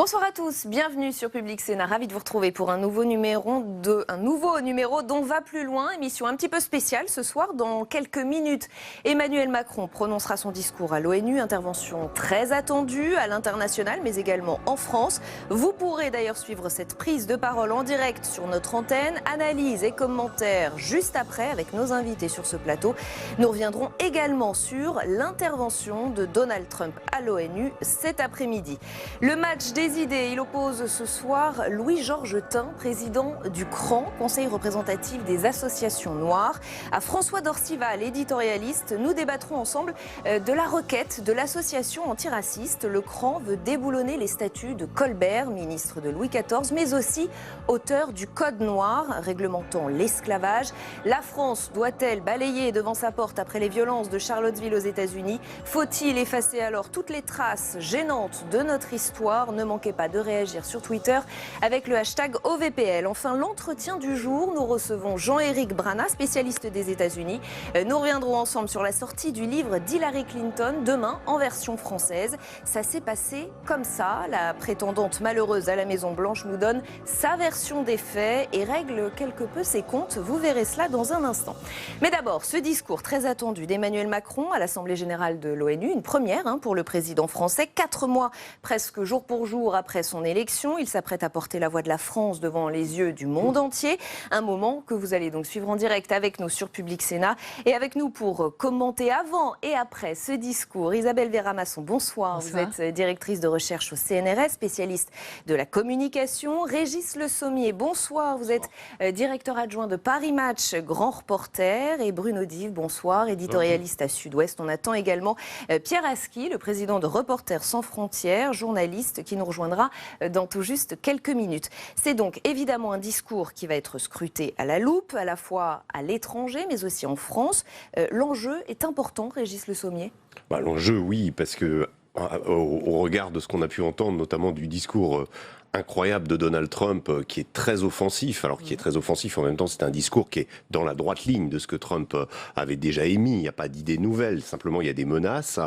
Bonsoir à tous, bienvenue sur Public Sénat. Ravi de vous retrouver pour un nouveau numéro d'On va plus loin, émission un petit peu spéciale ce soir. Dans quelques minutes, Emmanuel Macron prononcera son discours à l'ONU, intervention très attendue à l'international mais également en France. Vous pourrez d'ailleurs suivre cette prise de parole en direct sur notre antenne, analyse et commentaires juste après avec nos invités sur ce plateau. Nous reviendrons également sur l'intervention de Donald Trump à l'ONU cet après-midi. Le match des idées, il oppose ce soir Louis-Georges Tin, président du CRAN, Conseil représentatif des associations noires, à François Dorcival, éditorialiste. Nous débattrons ensemble de la requête de l'association antiraciste. Le CRAN veut déboulonner les statuts de Colbert, ministre de Louis XIV, mais aussi auteur du Code noir réglementant l'esclavage. La France doit-elle balayer devant sa porte après les violences de Charlottesville aux États-Unis? Faut-il effacer alors toutes les traces gênantes de notre histoire? Ne manquez pas de réagir sur Twitter avec le hashtag OVPL. Enfin, l'entretien du jour, nous recevons Jean-Éric Brana, spécialiste des États-Unis. Nous reviendrons ensemble sur la sortie du livre d'Hillary Clinton, demain en version française. Ça s'est passé comme ça. La prétendante malheureuse à la Maison-Blanche nous donne sa version des faits et règle quelque peu ses comptes. Vous verrez cela dans un instant. Mais d'abord, ce discours très attendu d'Emmanuel Macron à l'Assemblée générale de l'ONU, une première pour le président français. 4 mois presque jour pour jour après son élection, il s'apprête à porter la voix de la France devant les yeux du monde entier. Un moment que vous allez donc suivre en direct avec nous sur Public Sénat. Et avec nous pour commenter avant et après ce discours, Isabelle Vera-Masson, bonsoir. Vous êtes directrice de recherche au CNRS, spécialiste de la communication. Régis Le Sommier, bonsoir. Vous êtes directeur adjoint de Paris Match, grand reporter. Et Bruno Dive, bonsoir, éditorialiste à Sud-Ouest. On attend également Pierre Aski, le président de Reporters sans frontières, journaliste qui nous rejoindra dans tout juste quelques minutes. C'est donc évidemment un discours qui va être scruté à la loupe, à la fois à l'étranger mais aussi en France. L'enjeu est important, Régis Le Sommier. L'enjeu, oui, parce que au regard de ce qu'on a pu entendre, notamment du discours incroyable de Donald Trump, qui est très offensif, alors qui est très offensif, en même temps c'est un discours qui est dans la droite ligne de ce que Trump avait déjà émis. Il n'y a pas d'idées nouvelles, simplement il y a des menaces.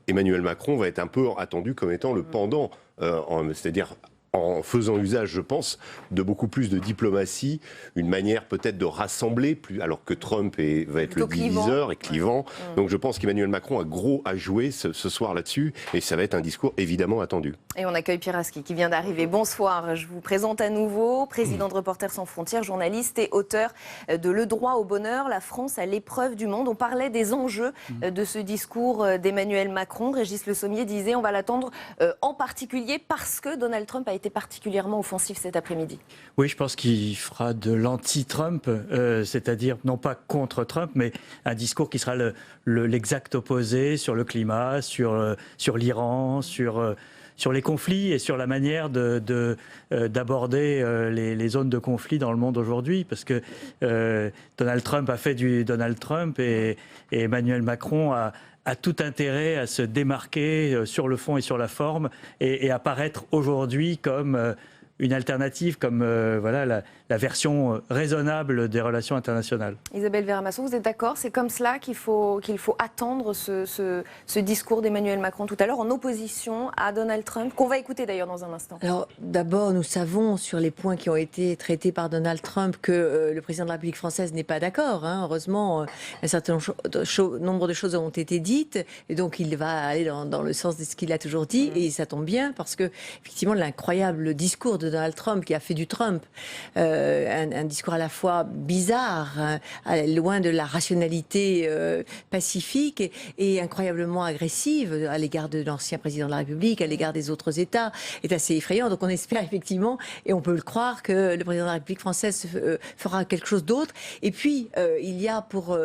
Emmanuel Macron va être un peu attendu comme étant le pendant, c'est-à-dire en faisant usage, je pense, de beaucoup plus de diplomatie, une manière peut-être de rassembler, alors que Trump va être le diviseur et clivant. Donc je pense qu'Emmanuel Macron a gros à jouer ce soir là-dessus, et ça va être un discours évidemment attendu. Et on accueille Pierre Aski qui vient d'arriver. Bonsoir, je vous présente à nouveau, président de Reporters sans frontières, journaliste et auteur de Le droit au bonheur, la France à l'épreuve du monde. On parlait des enjeux de ce discours d'Emmanuel Macron. Régis Le Sommier disait on va l'attendre en particulier parce que Donald Trump a été particulièrement offensif cet après-midi. Oui, je pense qu'il fera de l'anti-Trump, c'est-à-dire non pas contre Trump, mais un discours qui sera l'exact opposé sur le climat, sur l'Iran, sur les conflits et sur la manière d'aborder les zones de conflit dans le monde aujourd'hui, parce que Donald Trump a fait du Donald Trump et Emmanuel Macron a tout intérêt à se démarquer sur le fond et sur la forme et apparaître aujourd'hui comme une alternative, comme la version raisonnable des relations internationales. Isabelle Vera-Masson, vous êtes d'accord? C'est comme cela qu'il faut attendre ce discours d'Emmanuel Macron tout à l'heure, en opposition à Donald Trump, qu'on va écouter d'ailleurs dans un instant. Alors d'abord, nous savons sur les points qui ont été traités par Donald Trump que le président de la République française n'est pas d'accord. Heureusement, un certain nombre de choses ont été dites, et donc il va aller dans le sens de ce qu'il a toujours dit, et ça tombe bien, parce que effectivement l'incroyable discours de Donald Trump, qui a fait du Trump un discours à la fois bizarre, loin de la rationalité pacifique, et incroyablement agressive à l'égard de l'ancien président de la République, à l'égard des autres États, est assez effrayant. Donc on espère effectivement, et on peut le croire, que le président de la République française fera quelque chose d'autre. Et puis, il y a pour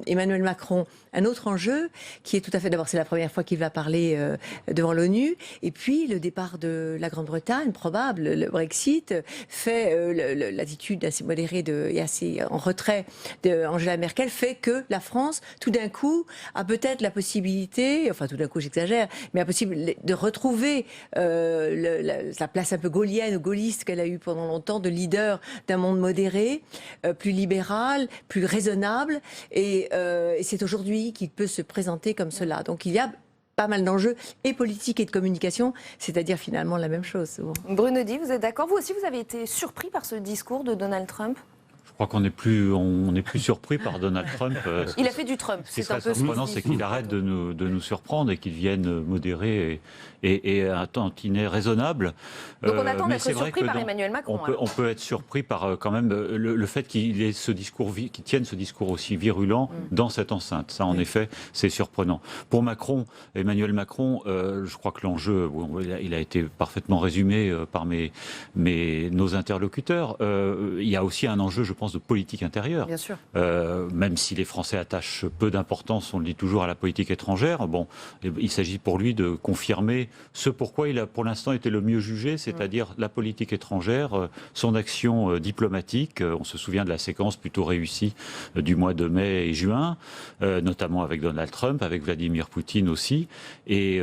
Emmanuel Macron un autre enjeu, qui est tout à fait... D'abord, c'est la première fois qu'il va parler devant l'ONU, et puis le départ de la Grande-Bretagne, probable, le Brexit, fait l'attitude assez modérée et assez en retrait d'Angela Merkel, fait que la France, tout d'un coup, a peut-être la possibilité, enfin tout d'un coup j'exagère, mais la possibilité de retrouver la place un peu gaulienne ou gaulliste qu'elle a eue pendant longtemps, de leader d'un monde modéré, plus libéral, plus raisonnable, et c'est aujourd'hui qu'il peut se présenter comme cela. Donc il y a pas mal d'enjeux et politiques et de communication, c'est-à-dire finalement la même chose. Souvent. Bruno Di, vous êtes d'accord? Vous aussi, vous avez été surpris par ce discours de Donald Trump? Je crois qu'on n'est plus surpris par Donald Trump. Il a fait du Trump. Ce qui serait surprenant, c'est qu'il arrête de nous surprendre et qu'il vienne modéré et un tantinet raisonnable. Donc on attend d'être surpris par Emmanuel Macron. On peut être surpris par quand même le fait qu'il tienne ce discours aussi virulent dans cette enceinte. Ça, en effet, c'est surprenant. Pour Macron, Emmanuel Macron, je crois que l'enjeu, il a été parfaitement résumé par nos interlocuteurs. Il y a aussi un enjeu, je pense, de politique intérieure. Bien sûr. Même si les Français attachent peu d'importance, on le dit toujours, à la politique étrangère, bon, il s'agit pour lui de confirmer ce pourquoi il a pour l'instant été le mieux jugé, c'est-à-dire la politique étrangère, son action diplomatique. On se souvient de la séquence plutôt réussie du mois de mai et juin, notamment avec Donald Trump, avec Vladimir Poutine aussi. Et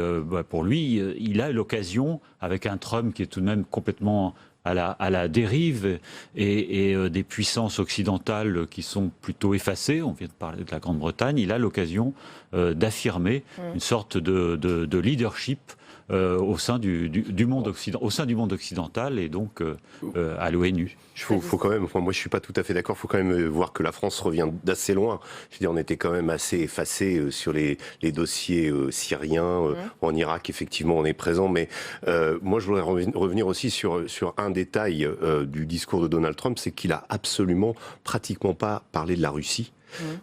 pour lui, il a l'occasion, avec un Trump qui est tout de même complètement à la dérive et des puissances occidentales qui sont plutôt effacées, on vient de parler de la Grande-Bretagne, il a l'occasion d'affirmer une sorte de leadership au sein du monde occidental et donc à l'ONU. Faut quand même, moi je suis pas tout à fait d'accord, il faut quand même voir que la France revient d'assez loin. Je veux dire, on était quand même assez effacé sur les dossiers syriens, en Irak effectivement on est présent, mais moi je voudrais revenir aussi sur un détail du discours de Donald Trump, c'est qu'il a absolument pratiquement pas parlé de la Russie.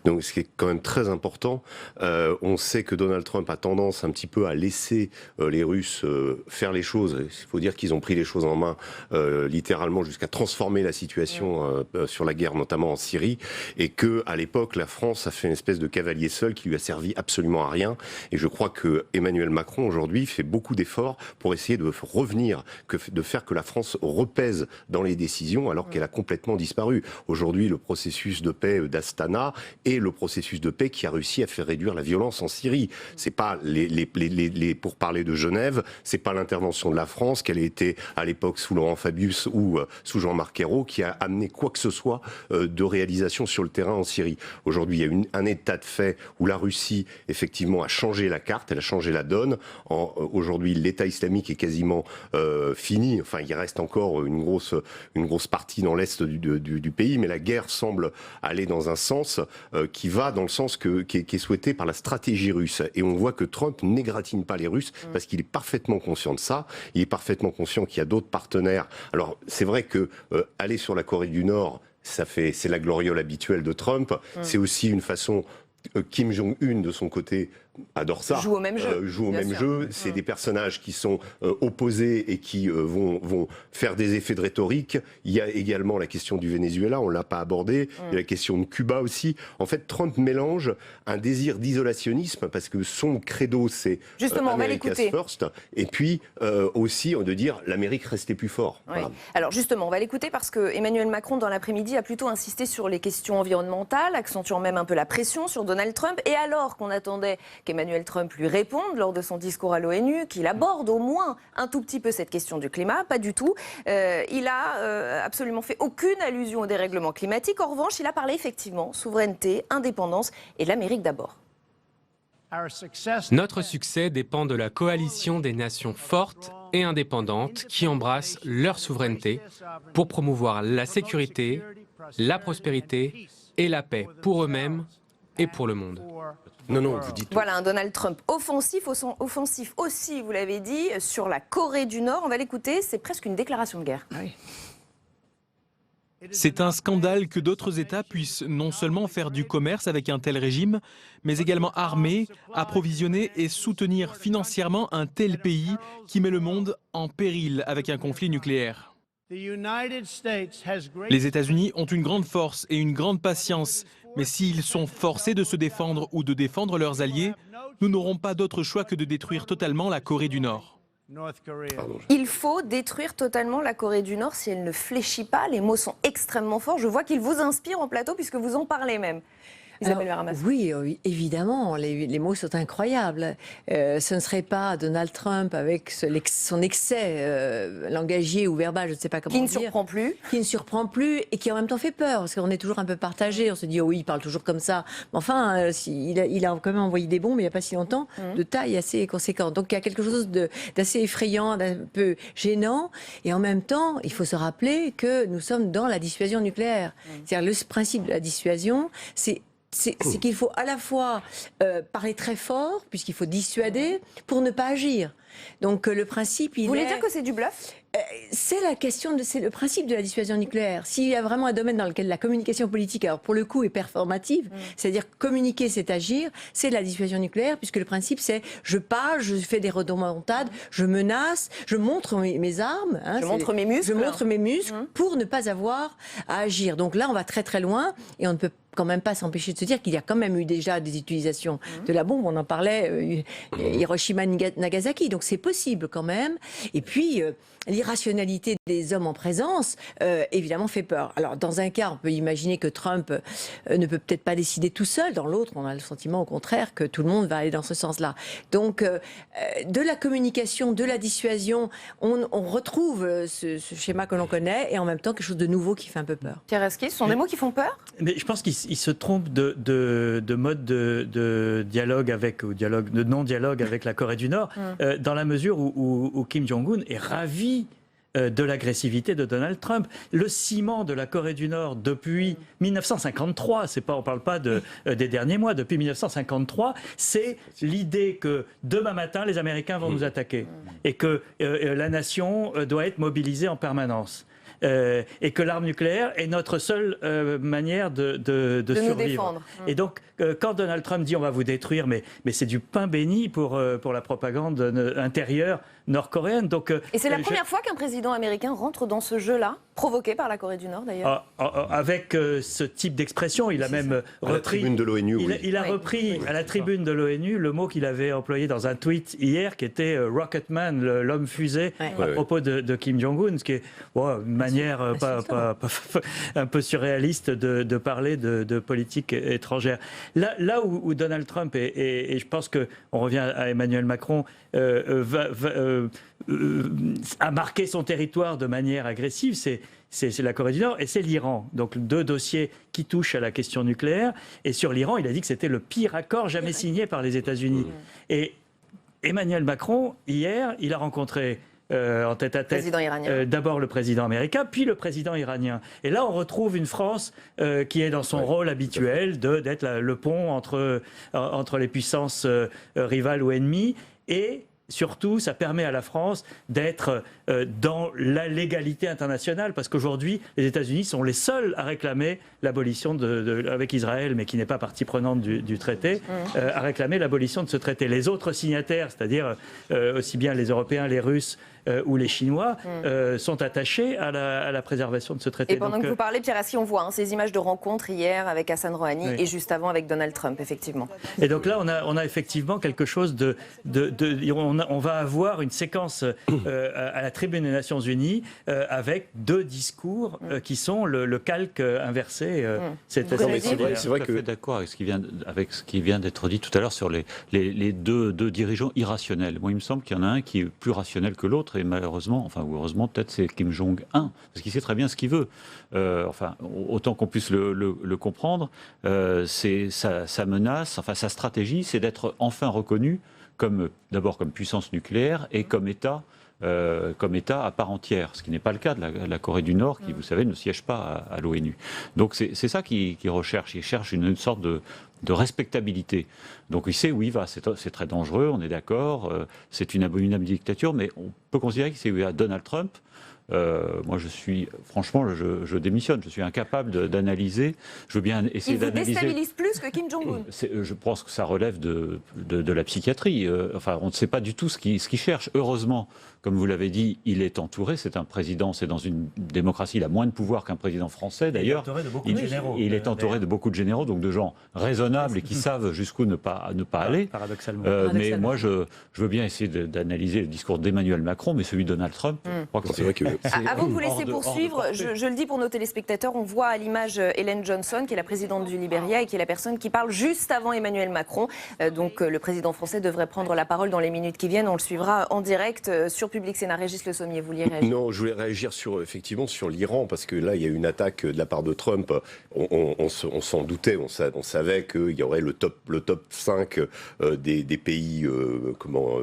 Donc, ce qui est quand même très important, on sait que Donald Trump a tendance un petit peu à laisser les Russes faire les choses. Il faut dire qu'ils ont pris les choses en main, littéralement, jusqu'à transformer la situation sur la guerre, notamment en Syrie, et que à l'époque, la France a fait une espèce de cavalier seul qui lui a servi absolument à rien. Et je crois que Emmanuel Macron aujourd'hui fait beaucoup d'efforts pour essayer de revenir, de faire que la France repèse dans les décisions, alors qu'elle a complètement disparu. Aujourd'hui, le processus de paix d'Astana et le processus de paix qui a réussi à faire réduire la violence en Syrie. C'est pas les pourparlers de Genève, c'est pas l'intervention de la France, qu'elle a été à l'époque sous Laurent Fabius ou sous Jean-Marc Ayrault, qui a amené quoi que ce soit de réalisation sur le terrain en Syrie. Aujourd'hui, il y a un état de fait où la Russie, effectivement, a changé la carte, elle a changé la donne. Aujourd'hui, l'État islamique est quasiment fini. Enfin, il reste encore une grosse partie dans l'est du pays, mais la guerre semble aller dans un sens qui va dans le sens qui est souhaité par la stratégie russe. Et on voit que Trump n'égratigne pas les Russes parce qu'il est parfaitement conscient de ça. Il est parfaitement conscient qu'il y a d'autres partenaires. Alors, c'est vrai que aller sur la Corée du Nord, c'est la gloriole habituelle de Trump. C'est aussi une façon... Kim Jong-un, de son côté, adore ça. Joue au même jeu. C'est des personnages qui sont opposés et qui vont faire des effets de rhétorique. Il y a également la question du Venezuela, on ne l'a pas abordé. Il y a la question de Cuba aussi. En fait, Trump mélange un désir d'isolationnisme, parce que son credo, c'est America's First, et puis aussi de dire l'Amérique restait plus fort. Oui. Voilà. Alors justement, on va l'écouter parce que Emmanuel Macron, dans l'après-midi, a plutôt insisté sur les questions environnementales, accentuant même un peu la pression sur Donald Trump. Et alors qu'on attendait qu'Emmanuel Trump lui réponde lors de son discours à l'ONU, qu'il aborde au moins un tout petit peu cette question du climat, pas du tout. Il a absolument fait aucune allusion au dérèglement climatique. En revanche, il a parlé effectivement souveraineté, indépendance et l'Amérique d'abord. Notre succès dépend de la coalition des nations fortes et indépendantes qui embrassent leur souveraineté pour promouvoir la sécurité, la prospérité et la paix pour eux-mêmes et pour le monde. Non, vous dites... Voilà un Donald Trump offensif aussi, vous l'avez dit, sur la Corée du Nord. On va l'écouter, c'est presque une déclaration de guerre. Oui. C'est un scandale que d'autres États puissent non seulement faire du commerce avec un tel régime, mais également armer, approvisionner et soutenir financièrement un tel pays qui met le monde en péril avec un conflit nucléaire. Les États-Unis ont une grande force et une grande patience, mais s'ils sont forcés de se défendre ou de défendre leurs alliés, nous n'aurons pas d'autre choix que de détruire totalement la Corée du Nord. Il faut détruire totalement la Corée du Nord si elle ne fléchit pas. Les mots sont extrêmement forts. Je vois qu'ils vous inspirent en plateau puisque vous en parlez même. Isabelle Verhamas. Oui, évidemment, les mots sont incroyables. Ce ne serait pas Donald Trump avec son excès langagier ou verbal, je ne sais pas comment Qui ne dire. surprend plus. Qui ne surprend plus et qui en même temps fait peur, parce qu'on est toujours un peu partagé. On se dit, oh oui, il parle toujours comme ça. Mais enfin, il a quand même envoyé des bombes il n'y a pas si longtemps, de taille assez conséquente. Donc il y a quelque chose d'assez effrayant, d'un peu gênant. Et en même temps, il faut se rappeler que nous sommes dans la dissuasion nucléaire. C'est-à-dire le principe de la dissuasion, c'est qu'il faut à la fois parler très fort, puisqu'il faut dissuader, pour ne pas agir. Donc le principe, Vous voulez dire que c'est du bluff? c'est le principe de la dissuasion nucléaire. S'il y a vraiment un domaine dans lequel la communication politique, alors pour le coup, est performative, c'est-à-dire communiquer, c'est agir, c'est la dissuasion nucléaire, puisque le principe, c'est je parle, je fais des remontades, je menace, je montre mes armes. Hein, je montre mes muscles. Je montre mes muscles pour ne pas avoir à agir. Donc là, on va très très loin et on ne peut quand même pas s'empêcher de se dire qu'il y a quand même eu déjà des utilisations de la bombe. On en parlait, Hiroshima, Nagasaki. Donc c'est possible quand même. Et puis, l'irrationalité des hommes en présence, évidemment, fait peur. Alors, dans un cas, on peut imaginer que Trump ne peut peut-être pas décider tout seul. Dans l'autre, on a le sentiment, au contraire, que tout le monde va aller dans ce sens-là. Donc, de la communication, de la dissuasion, on retrouve ce schéma que l'on connaît et en même temps quelque chose de nouveau qui fait un peu peur. Pierre Aski, ce sont des mots qui font peur? Mais je pense qu'il se trompe de mode de dialogue de non-dialogue avec la Corée du Nord, dans la mesure où Kim Jong-un est ravi de l'agressivité de Donald Trump. Le ciment de la Corée du Nord depuis 1953, on ne parle pas des derniers mois, depuis 1953, c'est l'idée que demain matin, les Américains vont nous attaquer et que la nation doit être mobilisée en permanence. Et que l'arme nucléaire est notre seule manière de survivre. Nous défendre. Et donc, quand Donald Trump dit on va vous détruire, mais c'est du pain béni pour la propagande intérieure nord-coréenne. Donc, et c'est la première fois qu'un président américain rentre dans ce jeu-là, provoqué par la Corée du Nord d'ailleurs. Avec ce type d'expression, il a même repris. À la tribune de l'ONU, il a repris à la tribune de l'ONU le mot qu'il avait employé dans un tweet hier, qui était Rocketman, l'homme fusée, à propos de Kim Jong-un, ce qui est une manière un peu surréaliste de parler de politique étrangère. Là où Donald Trump, et je pense qu'on revient à Emmanuel Macron, a marqué son territoire de manière agressive, c'est la Corée du Nord et c'est l'Iran. Donc deux dossiers qui touchent à la question nucléaire. Et sur l'Iran, il a dit que c'était le pire accord jamais signé par les États-Unis. Et Emmanuel Macron, hier, il a rencontré en tête-à-tête d'abord le président américain, puis le président iranien. Et là, on retrouve une France qui est dans son rôle habituel d'être le pont entre les puissances rivales ou ennemies. Et surtout, ça permet à la France d'être dans la légalité internationale, parce qu'aujourd'hui, les États-Unis sont les seuls à réclamer l'abolition avec Israël, mais qui n'est pas partie prenante du traité, à réclamer l'abolition de ce traité. Les autres signataires, c'est-à-dire aussi bien les Européens, les Russes ou les Chinois, sont attachés à la préservation de ce traité. Et pendant que vous parlez, Pierre Aski, on voit ces images de rencontres hier avec Hassan Rouhani et juste avant avec Donald Trump, effectivement. Et donc là, on a effectivement quelque chose on va avoir une séquence à la tribune des Nations Unies avec deux discours qui sont le calque inversé. C'est vrai que je suis d'accord avec ce qui vient d'être dit tout à l'heure sur les deux dirigeants irrationnels. Moi, il me semble qu'il y en a un qui est plus rationnel que l'autre, et malheureusement, ou heureusement, peut-être c'est Kim Jong-un, parce qu'il sait très bien ce qu'il veut. Autant qu'on puisse le comprendre, c'est sa menace, sa stratégie, c'est d'être enfin reconnu d'abord comme puissance nucléaire et comme État à part entière, ce qui n'est pas le cas de la Corée du Nord, qui, vous savez, ne siège pas à l'ONU. Donc c'est ça qu'il recherche. Il cherche une sorte de respectabilité. Donc il sait où il va. C'est très dangereux, on est d'accord. C'est une abominable dictature, mais on peut considérer que c'est où il y a Donald Trump. Moi, franchement, je démissionne. Je suis incapable d'analyser. Je veux bien essayer d'analyser. Il vous déstabilise plus que Kim Jong-un. Je pense que ça relève de la psychiatrie. On ne sait pas du tout ce qu'il cherche. Heureusement, comme vous l'avez dit, il est entouré. C'est un président. C'est dans une démocratie. Il a moins de pouvoir qu'un président français, d'ailleurs. Il est entouré de beaucoup de généraux. Il est entouré de beaucoup de généraux, donc de gens raisonnables et qui savent jusqu'où ne pas aller. Paradoxalement. Mais moi, je veux bien essayer d'analyser le discours d'Emmanuel Macron, mais celui de Donald Trump, je crois que c'est vrai que Avant de vous laisser hors de poursuivre, portée. je le dis pour nos téléspectateurs, on voit à l'image Ellen Johnson, qui est la présidente du Libéria et qui est la personne qui parle juste avant Emmanuel Macron. Donc le président français devrait prendre la parole dans les minutes qui viennent. On le suivra en direct sur Public Sénat. Régis Le Sommier, vous vouliez réagir? Non, je voulais réagir effectivement sur l'Iran, parce que là, il y a eu une attaque de la part de Trump. On s'en doutait, on savait qu'il y aurait le top 5 des pays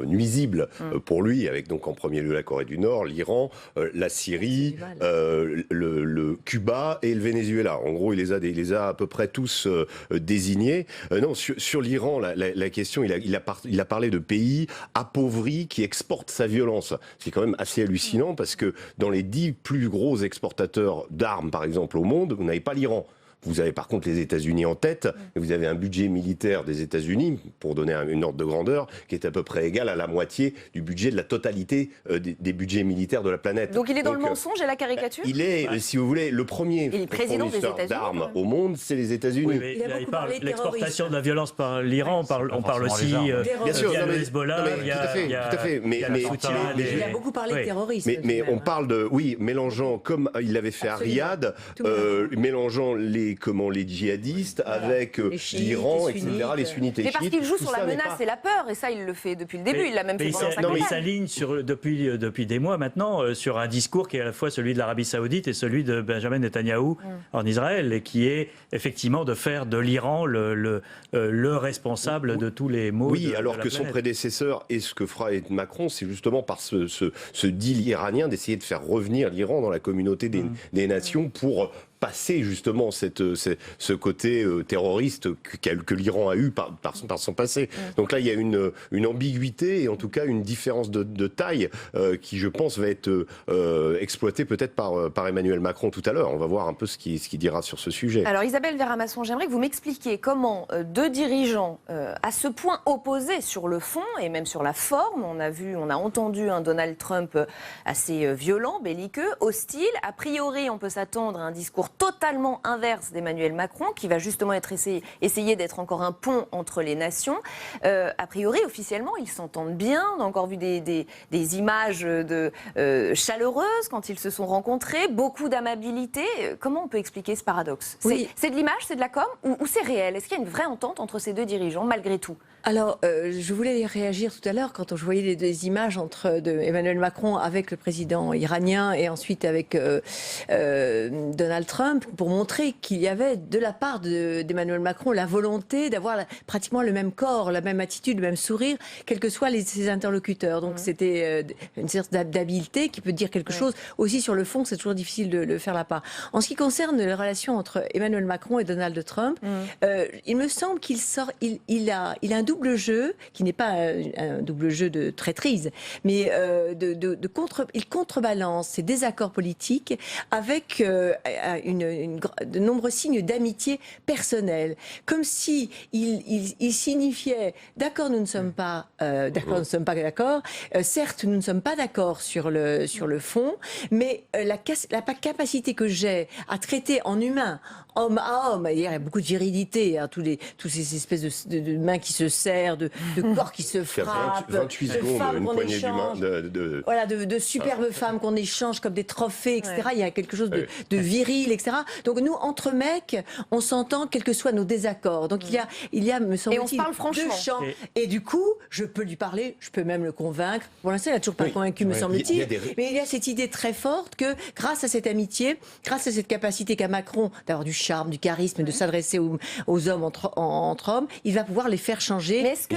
nuisibles pour lui, avec donc en premier lieu la Corée du Nord, l'Iran, la Syrie, le Cuba et le Venezuela. En gros, il les a à peu près tous désignés. Non, sur l'Iran, la question, il a parlé de pays appauvris qui exportent sa violence. C'est quand même assez hallucinant, parce que dans les 10 plus gros exportateurs d'armes, par exemple, au monde, vous n'avez pas l'Iran. Vous avez par contre les États-Unis en tête, et vous avez un budget militaire des États-Unis, pour donner une ordre de grandeur, qui est à peu près égal à la moitié du budget de la totalité des budgets militaires de la planète. Donc il est dans le mensonge et la caricature? Il est, si vous voulez, le premier fournisseur d'armes au monde, c'est les États-Unis. Oui, mais il parle de l'exportation de la violence par l'Iran, on parle aussi bien sûr, via le Hezbollah, tout à fait. Mais il a beaucoup parlé de terrorisme. Mais on parle de, mélangeant, comme il l'avait fait à Riyad, mélangeant les djihadistes avec l'Iran, etc., les sunnites et mais parce chiites. qu'il joue sur la menace et la peur, et ça, il le fait depuis le début. Il l'a même fait pendant sa campagne. Il s'aligne depuis des mois maintenant sur un discours qui est à la fois celui de l'Arabie Saoudite et celui de Benjamin Netanyahou en Israël, et qui est effectivement de faire de l'Iran le responsable de tous les maux. Oui, alors que son prédécesseur, et ce que fera Macron, c'est justement par ce deal iranien d'essayer de faire revenir l'Iran dans la communauté des nations pour passer justement ce côté terroriste que l'Iran a eu par son passé. Donc là, il y a une ambiguïté, et en tout cas une différence de taille qui, je pense, va être exploitée peut-être par Emmanuel Macron tout à l'heure. On va voir un peu ce qu'il dira sur ce sujet. Alors Isabelle Verra-Masson, j'aimerais que vous m'expliquiez comment deux dirigeants à ce point opposés sur le fond et même sur la forme, on a entendu un Donald Trump assez violent, belliqueux, hostile. A priori, on peut s'attendre à un discours totalement inverse d'Emmanuel Macron, qui va justement essayer d'être encore un pont entre les nations. A priori, officiellement, ils s'entendent bien. On a encore vu des images chaleureuses quand ils se sont rencontrés, beaucoup d'amabilité. Comment on peut expliquer ce paradoxe? C'est de l'image, c'est de la com, ou c'est réel? Est-ce qu'il y a une vraie entente entre ces deux dirigeants, malgré tout? Alors, je voulais réagir tout à l'heure quand je voyais des images de Emmanuel Macron avec le président iranien et ensuite avec Donald Trump, pour montrer qu'il y avait de la part d'Emmanuel Macron la volonté d'avoir pratiquement le même corps, la même attitude, le même sourire, quels que soient ses interlocuteurs. Donc c'était une certaine d'habileté qui peut dire quelque chose. Aussi sur le fond, c'est toujours difficile de faire la part. En ce qui concerne les relations entre Emmanuel Macron et Donald Trump, il me semble il a un double jeu, qui n'est pas un double jeu de traîtrise, mais il contrebalance ses désaccords politiques avec de nombreux signes d'amitié personnelle, comme si il signifiait d'accord, nous ne sommes pas d'accord, certes nous ne sommes pas d'accord sur le fond, mais la capacité que j'ai à traiter en humain, homme à homme, il y a beaucoup de virilité, tous ces espèces de mains qui se serrent, de corps qui se frappent, 28 de secondes, femmes une qu'on poignée échange, voilà, de superbes femmes qu'on échange comme des trophées, etc. Il y a quelque chose de viril, etc. Donc nous, entre mecs, on s'entend quels que soient nos désaccords. Donc il y a, me semble-t-il, deux champs. Et du coup, je peux lui parler, je peux même le convaincre. Pour l'instant, il n'a toujours pas convaincu, me semble-t-il. Mais il y a cette idée très forte que grâce à cette amitié, grâce à cette capacité qu'a Macron d'avoir du charme, du charisme, de s'adresser aux hommes entre hommes, il va pouvoir les faire changer. Mais est-ce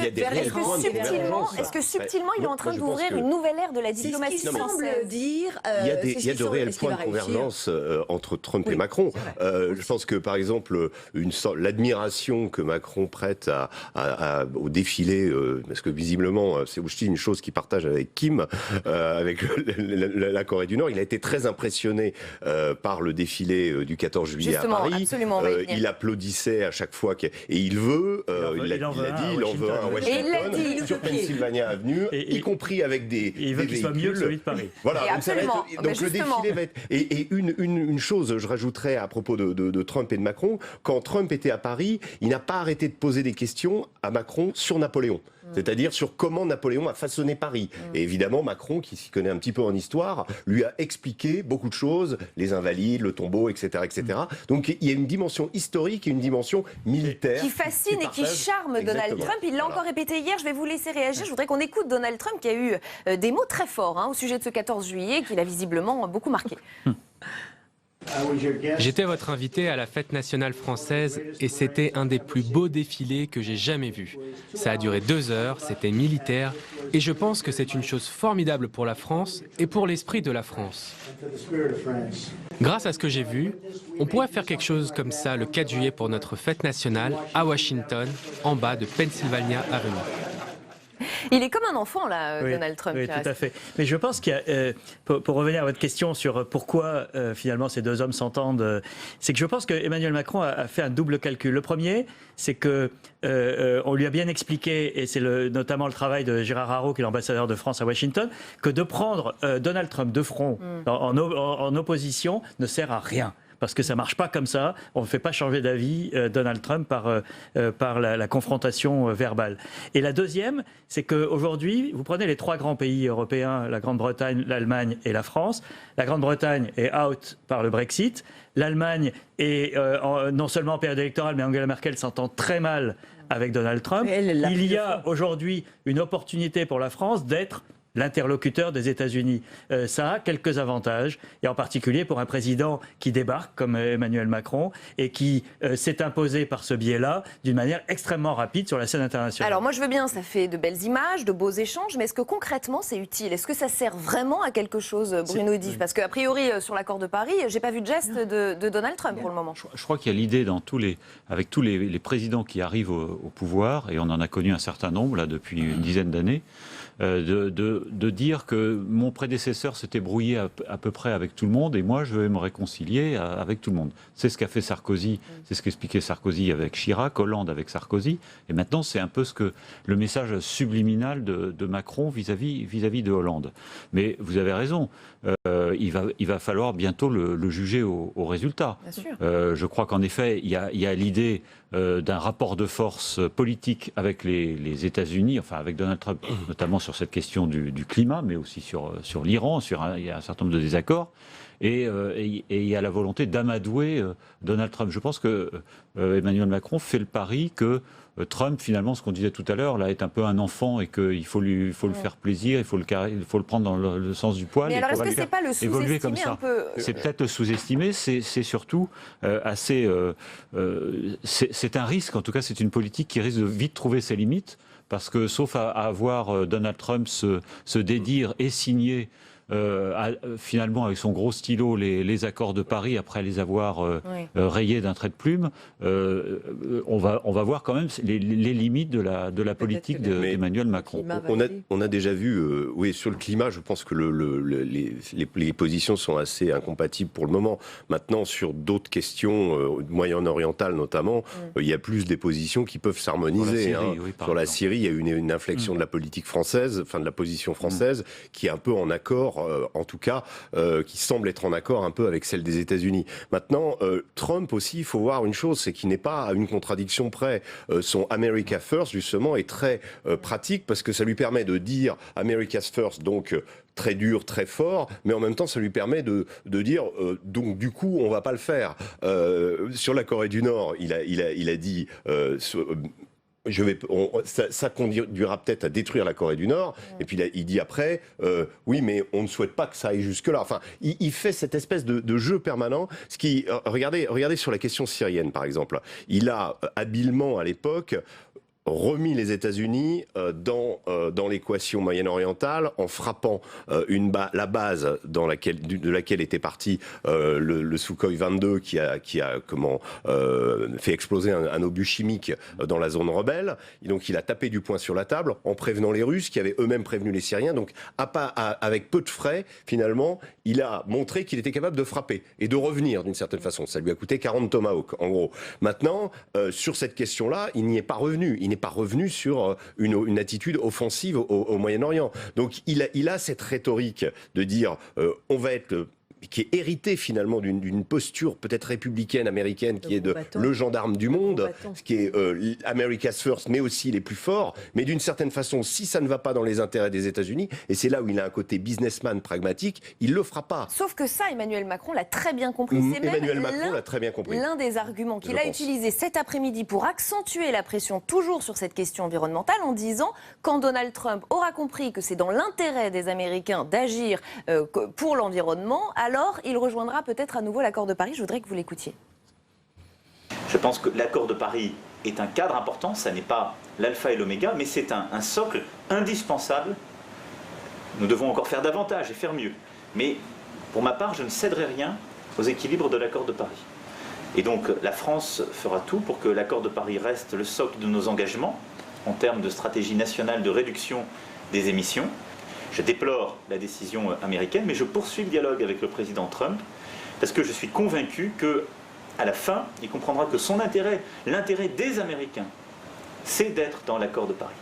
que subtilement, il est en train d'ouvrir une nouvelle ère de la diplomatie française? Semble dire. Il y a de réels points de convergence entre Trump et Macron. Je pense que, par exemple, l'admiration que Macron prête au défilé, parce que visiblement, c'est aussi une chose qu'il partage avec Kim, avec la Corée du Nord. Il a été très impressionné par le défilé du 14 juillet à Paris. Il applaudissait à chaque fois, et il veut, il a dit, il en veut un à Washington, sur Pennsylvania Avenue, y compris avec des il veut qu'il soit mieux que celui de Paris. Voilà, donc le défilé va être... Et une chose, je rajouterais à propos de Trump et de Macron, quand Trump était à Paris, il n'a pas arrêté de poser des questions à Macron sur Napoléon. c'est-à-dire sur comment Napoléon a façonné Paris. Et évidemment, Macron, qui s'y connaît un petit peu en histoire, lui a expliqué beaucoup de choses, les Invalides, le tombeau, etc., etc. Donc il y a une dimension historique et une dimension militaire. Qui fascine et qui charme Donald Trump. Il l'a encore répété hier, je vais vous laisser réagir. Je voudrais qu'on écoute Donald Trump qui a eu des mots très forts au sujet de ce 14 juillet, qu'il a visiblement beaucoup marqué. J'étais votre invité à la fête nationale française et c'était un des plus beaux défilés que j'ai jamais vus. Ça a duré 2 heures, c'était militaire et je pense que c'est une chose formidable pour la France et pour l'esprit de la France. Grâce à ce que j'ai vu, on pourrait faire quelque chose comme ça le 4 juillet pour notre fête nationale à Washington, en bas de Pennsylvania Avenue. Il est comme un enfant, là, Oui, Donald Trump. oui, tout à fait. Mais je pense qu'il y a, pour revenir à votre question sur pourquoi finalement ces deux hommes s'entendent, c'est que je pense qu'Emmanuel Macron a fait un double calcul. Le premier, c'est que on lui a bien expliqué, et c'est notamment le travail de Gérard Haraud, qui est l'ambassadeur de France à Washington, que de prendre Donald Trump de front en opposition ne sert à rien. Parce que ça ne marche pas comme ça. On ne fait pas changer d'avis Donald Trump par la confrontation verbale. Et la deuxième, c'est qu'aujourd'hui, vous prenez les 3 grands pays européens, la Grande-Bretagne, l'Allemagne et la France. La Grande-Bretagne est out par le Brexit. L'Allemagne est non seulement en période électorale, mais Angela Merkel s'entend très mal avec Donald Trump. Il y a aujourd'hui une opportunité pour la France d'être l'interlocuteur des États-Unis. Ça a quelques avantages, et en particulier pour un président qui débarque comme Emmanuel Macron et qui s'est imposé par ce biais-là d'une manière extrêmement rapide sur la scène internationale. Alors moi je veux bien, ça fait de belles images, de beaux échanges, mais est-ce que concrètement c'est utile? Est-ce que ça sert vraiment à quelque chose, Bruno Dive? Parce qu'a priori sur l'accord de Paris, j'ai pas vu de geste de Donald Trump pour le moment. Je crois qu'il y a l'idée avec tous les présidents qui arrivent au pouvoir, et on en a connu un certain nombre là, depuis une dizaine d'années, de dire que mon prédécesseur s'était brouillé à peu près avec tout le monde et moi je vais me réconcilier avec tout le monde. C'est ce qu'a fait Sarkozy, c'est ce qu'expliquait Sarkozy avec Chirac, Hollande avec Sarkozy, et maintenant c'est un peu le message subliminal de Macron vis-à-vis de Hollande. Mais vous avez raison, il va falloir bientôt le juger au résultat. Bien sûr. Je crois qu'en effet, il y a l'idée d'un rapport de force politique avec les États-Unis, enfin avec Donald Trump, notamment sur cette question du climat, mais aussi sur l'Iran, il y a un certain nombre de désaccords. Et il y a la volonté d'amadouer Donald Trump. Je pense que Emmanuel Macron fait le pari que Trump, finalement, ce qu'on disait tout à l'heure, là, est un peu un enfant et qu'il faut le faire plaisir, il faut le prendre dans le sens du poil. Mais alors, est-ce que c'est pas le sous-estimer un peu? C'est peut-être le sous-estimer, c'est surtout assez... c'est un risque, en tout cas, c'est une politique qui risque de vite trouver ses limites, parce que, sauf à voir Donald Trump se dédire et signer finalement avec son gros stylo les accords de Paris après les avoir rayés d'un trait de plume, on va voir quand même les limites de la politique d'Emmanuel Macron. On a déjà vu, oui, sur le climat, je pense que les positions sont assez incompatibles pour le moment. Maintenant, sur d'autres questions, moyen-orientales notamment, il y a plus des positions qui peuvent s'harmoniser. Sur la Syrie, il y a une inflexion de la politique française, enfin de la position française, qui est un peu en accord, en tout cas, qui semble être en accord un peu avec celle des États-Unis. Maintenant, Trump aussi, il faut voir une chose, c'est qu'il n'est pas à une contradiction près. Son America First, justement, est très pratique parce que ça lui permet de dire America's First, donc très dur, très fort, mais en même temps, ça lui permet de dire donc du coup, on va pas le faire. Sur la Corée du Nord, il a dit ça conduira peut-être à détruire la Corée du Nord. Et puis il dit après, oui, mais on ne souhaite pas que ça aille jusque-là. Enfin, il fait cette espèce de jeu permanent. Regardez sur la question syrienne, par exemple. Il a habilement, à l'époque, remis les États-Unis dans l'équation moyenne-orientale en frappant la base de laquelle était parti le Sukhoi 22 qui a fait exploser un obus chimique dans la zone rebelle. Et donc il a tapé du poing sur la table en prévenant les Russes qui avaient eux-mêmes prévenu les Syriens. Donc avec peu de frais, finalement, il a montré qu'il était capable de frapper et de revenir d'une certaine façon. Ça lui a coûté 40 tomahawks, en gros. Maintenant, sur cette question-là, il n'y est pas revenu. Il n'est pas revenu sur une attitude offensive au Moyen-Orient. Donc il a cette rhétorique de dire on va être qui est hérité finalement d'une posture peut-être républicaine américaine, qui est de le gendarme du monde, ce qui est America's First, mais aussi les plus forts. Mais d'une certaine façon, si ça ne va pas dans les intérêts des États-Unis, et c'est là où il a un côté businessman pragmatique, il le fera pas. Sauf que ça, Emmanuel Macron l'a très bien compris. C'est Emmanuel même Macron l'a très bien compris. L'un des arguments qu'il a utilisé cet après-midi pour accentuer la pression toujours sur cette question environnementale, en disant quand Donald Trump aura compris que c'est dans l'intérêt des Américains d'agir pour l'environnement, alors il rejoindra peut-être à nouveau l'accord de Paris. Je voudrais que vous l'écoutiez. Je pense que l'accord de Paris est un cadre important, ça n'est pas l'alpha et l'oméga, mais c'est un socle indispensable. Nous devons encore faire davantage et faire mieux. Mais pour ma part, je ne céderai rien aux équilibres de l'accord de Paris. Et donc la France fera tout pour que l'accord de Paris reste le socle de nos engagements en termes de stratégie nationale de réduction des émissions. Je déplore la décision américaine, mais je poursuis le dialogue avec le président Trump parce que je suis convaincu qu'à la fin, il comprendra que son intérêt, l'intérêt des Américains, c'est d'être dans l'accord de Paris.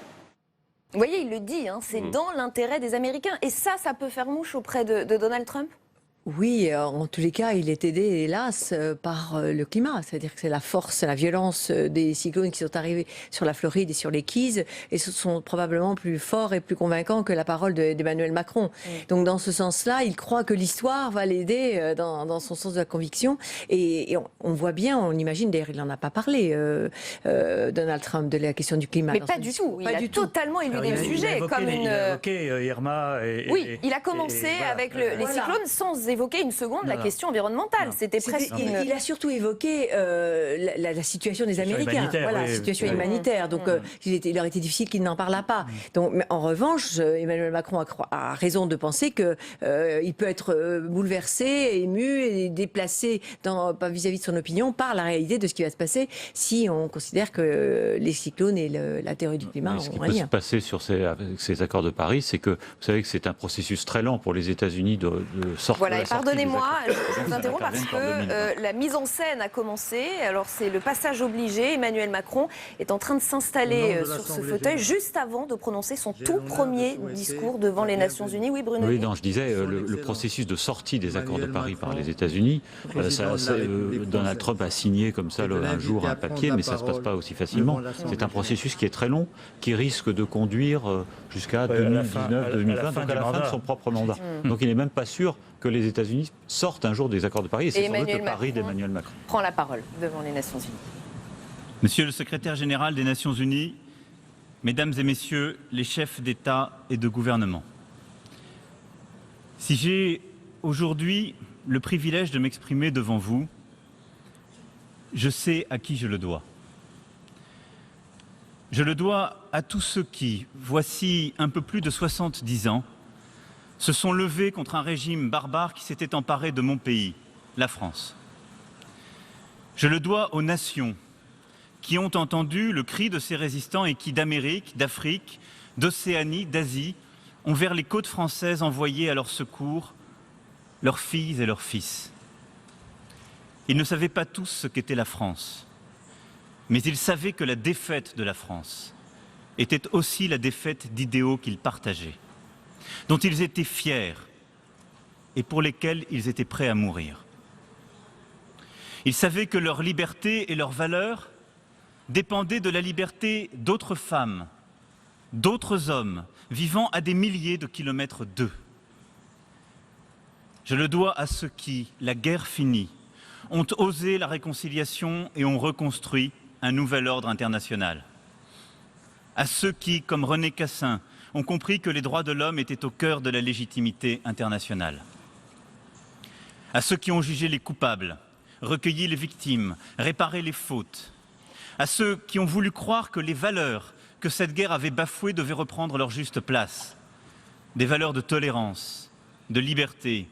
Vous voyez, il le dit, c'est dans l'intérêt des Américains. Et ça peut faire mouche auprès de Donald Trump ? Oui, en tous les cas, il est aidé, hélas, par le climat. C'est-à-dire que c'est la force, la violence des cyclones qui sont arrivés sur la Floride et sur les Keys, et ce sont probablement plus forts et plus convaincants que la parole d'Emmanuel Macron. Donc, dans ce sens-là, il croit que l'histoire va l'aider dans son sens de la conviction. Et on voit bien, on imagine, d'ailleurs, il n'en a pas parlé, Donald Trump, de la question du climat. Mais pas du tout. Il a totalement éludé le sujet. Il a évoqué Irma. Il a commencé avec les cyclones sans évoquer une seconde la question environnementale. C'était presque. Il a surtout évoqué la situation des Américains, la situation humanitaire. Donc, il aurait été difficile qu'il n'en parlât pas. Donc, mais en revanche, Emmanuel Macron a raison de penser que il peut être bouleversé, ému et déplacé vis-à-vis de son opinion par la réalité de ce qui va se passer si on considère que les cyclones et la théorie du climat ont un lien. Ce qui peut se passer sur ces accords de Paris, c'est que vous savez que c'est un processus très lent pour les États-Unis de sortir. Voilà, et pardonnez-moi, je vous interromps parce que la mise en scène a commencé. Alors c'est le passage obligé. Emmanuel Macron est en train de s'installer sur ce fauteuil juste avant de prononcer son tout premier discours devant les Nations Unies. Oui, Bruno. Oui, non, je disais, le processus de sortie des accords de Paris par les États-Unis, Donald Trump a signé comme ça un jour un papier, mais ça ne se passe pas aussi facilement. C'est un processus qui est très long, qui risque de conduire jusqu'à 2019-2020, donc à la fin de son propre mandat. Donc il n'est même pas sûr que les États-Unis sortent un jour des accords de Paris, et c'est sans doute le pari d'Emmanuel Macron. Prend la parole devant les Nations Unies. Monsieur le secrétaire général des Nations Unies, Mesdames et Messieurs les chefs d'État et de gouvernement, si j'ai aujourd'hui le privilège de m'exprimer devant vous, je sais à qui je le dois. Je le dois à tous ceux qui, voici un peu plus de 70 ans, se sont levés contre un régime barbare qui s'était emparé de mon pays, la France. Je le dois aux nations qui ont entendu le cri de ces résistants et qui, d'Amérique, d'Afrique, d'Océanie, d'Asie, ont vers les côtes françaises envoyé à leur secours leurs filles et leurs fils. Ils ne savaient pas tous ce qu'était la France, mais ils savaient que la défaite de la France était aussi la défaite d'idéaux qu'ils partageaient, dont ils étaient fiers et pour lesquels ils étaient prêts à mourir. Ils savaient que leur liberté et leurs valeurs dépendaient de la liberté d'autres femmes, d'autres hommes, vivant à des milliers de kilomètres d'eux. Je le dois à ceux qui, la guerre finie, ont osé la réconciliation et ont reconstruit un nouvel ordre international. À ceux qui, comme René Cassin, ont compris que les droits de l'homme étaient au cœur de la légitimité internationale. À ceux qui ont jugé les coupables, recueilli les victimes, réparé les fautes. À ceux qui ont voulu croire que les valeurs que cette guerre avait bafouées devaient reprendre leur juste place. Des valeurs de tolérance, de liberté,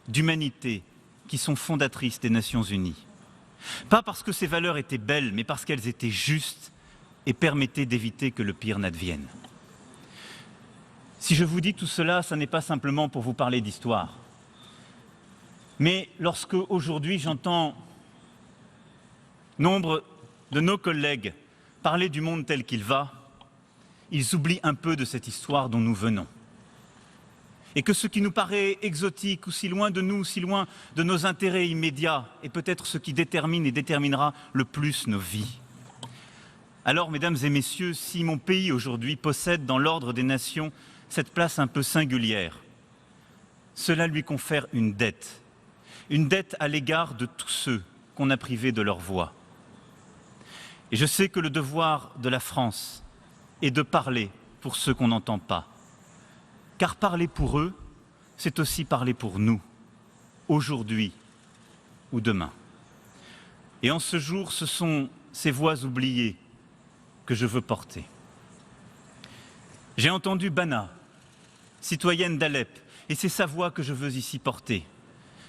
d'humanité, qui sont fondatrices des Nations Unies. Pas parce que ces valeurs étaient belles, mais parce qu'elles étaient justes et permettaient d'éviter que le pire n'advienne. Si je vous dis tout cela, ce n'est pas simplement pour vous parler d'histoire. Mais lorsque, aujourd'hui, j'entends nombre de nos collègues parler du monde tel qu'il va, ils oublient un peu de cette histoire dont nous venons. et que ce qui nous paraît exotique ou si loin de nous, si loin de nos intérêts immédiats, est peut-être ce qui détermine et déterminera le plus nos vies. Alors, mesdames et messieurs, si mon pays aujourd'hui possède dans l'ordre des nations cette place un peu singulière, cela lui confère une dette à l'égard de tous ceux qu'on a privés de leur voix. Et je sais que le devoir de la France est de parler pour ceux qu'on n'entend pas. Car parler pour eux, c'est aussi parler pour nous, aujourd'hui ou demain. Et en ce jour, ce sont ces voix oubliées que je veux porter. J'ai entendu Bana, citoyenne d'Alep, et c'est sa voix que je veux ici porter.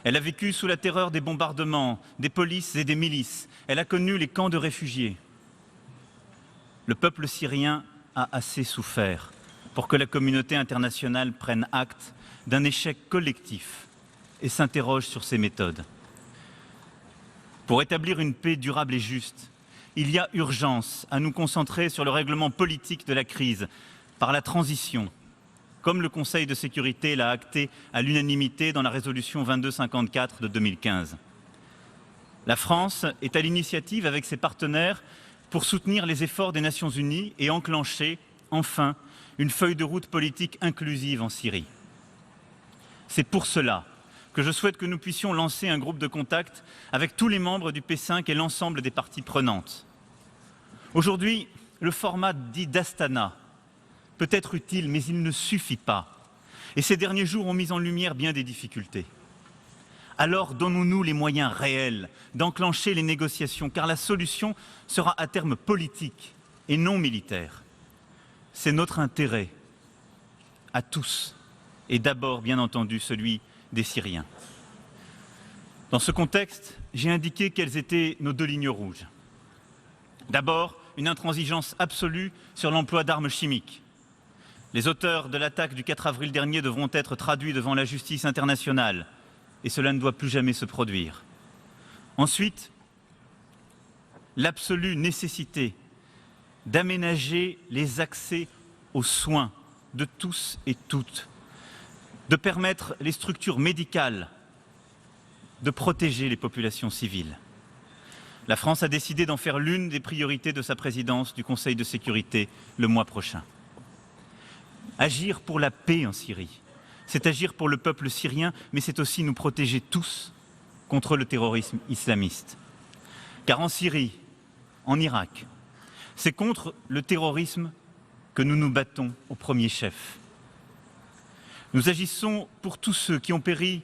Elle a vécu sous la terreur des bombardements, des polices et des milices. Elle a connu les camps de réfugiés. Le peuple syrien a assez souffert pour que la communauté internationale prenne acte d'un échec collectif et s'interroge sur ses méthodes. Pour établir une paix durable et juste, il y a urgence à nous concentrer sur le règlement politique de la crise par la transition, comme le Conseil de sécurité l'a acté à l'unanimité dans la résolution 2254 de 2015. La France est à l'initiative avec ses partenaires pour soutenir les efforts des Nations Unies et enclencher, enfin, une feuille de route politique inclusive en Syrie. C'est pour cela que je souhaite que nous puissions lancer un groupe de contact avec tous les membres du P5 et l'ensemble des parties prenantes. Aujourd'hui, le format dit d'Astana peut être utile, mais il ne suffit pas. Et ces derniers jours ont mis en lumière bien des difficultés. Alors donnons-nous les moyens réels d'enclencher les négociations, car la solution sera à terme politique et non militaire. C'est notre intérêt à tous, et d'abord, bien entendu, celui des Syriens. Dans ce contexte, j'ai indiqué quelles étaient nos 2 lignes rouges. D'abord, une intransigeance absolue sur l'emploi d'armes chimiques. Les auteurs de l'attaque du 4 avril dernier devront être traduits devant la justice internationale, et cela ne doit plus jamais se produire. Ensuite, l'absolue nécessité d'aménager les accès aux soins de tous et toutes, de permettre les structures médicales de protéger les populations civiles. La France a décidé d'en faire l'une des priorités de sa présidence du Conseil de sécurité le mois prochain. Agir pour la paix en Syrie, c'est agir pour le peuple syrien, mais c'est aussi nous protéger tous contre le terrorisme islamiste. Car en Syrie, en Irak, c'est contre le terrorisme que nous nous battons au premier chef. Nous agissons pour tous ceux qui ont péri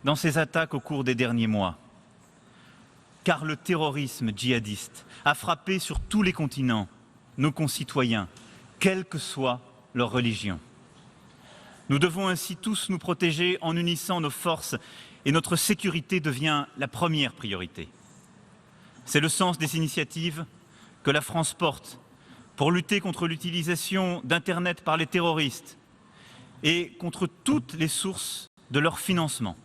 dans ces attaques au cours des derniers mois. Car le terrorisme djihadiste a frappé sur tous les continents nos concitoyens, quelle que soit leur religion. Nous devons ainsi tous nous protéger en unissant nos forces et notre sécurité devient la première priorité. C'est le sens des initiatives que la France porte pour lutter contre l'utilisation d'Internet par les terroristes et contre toutes les sources de leur financement.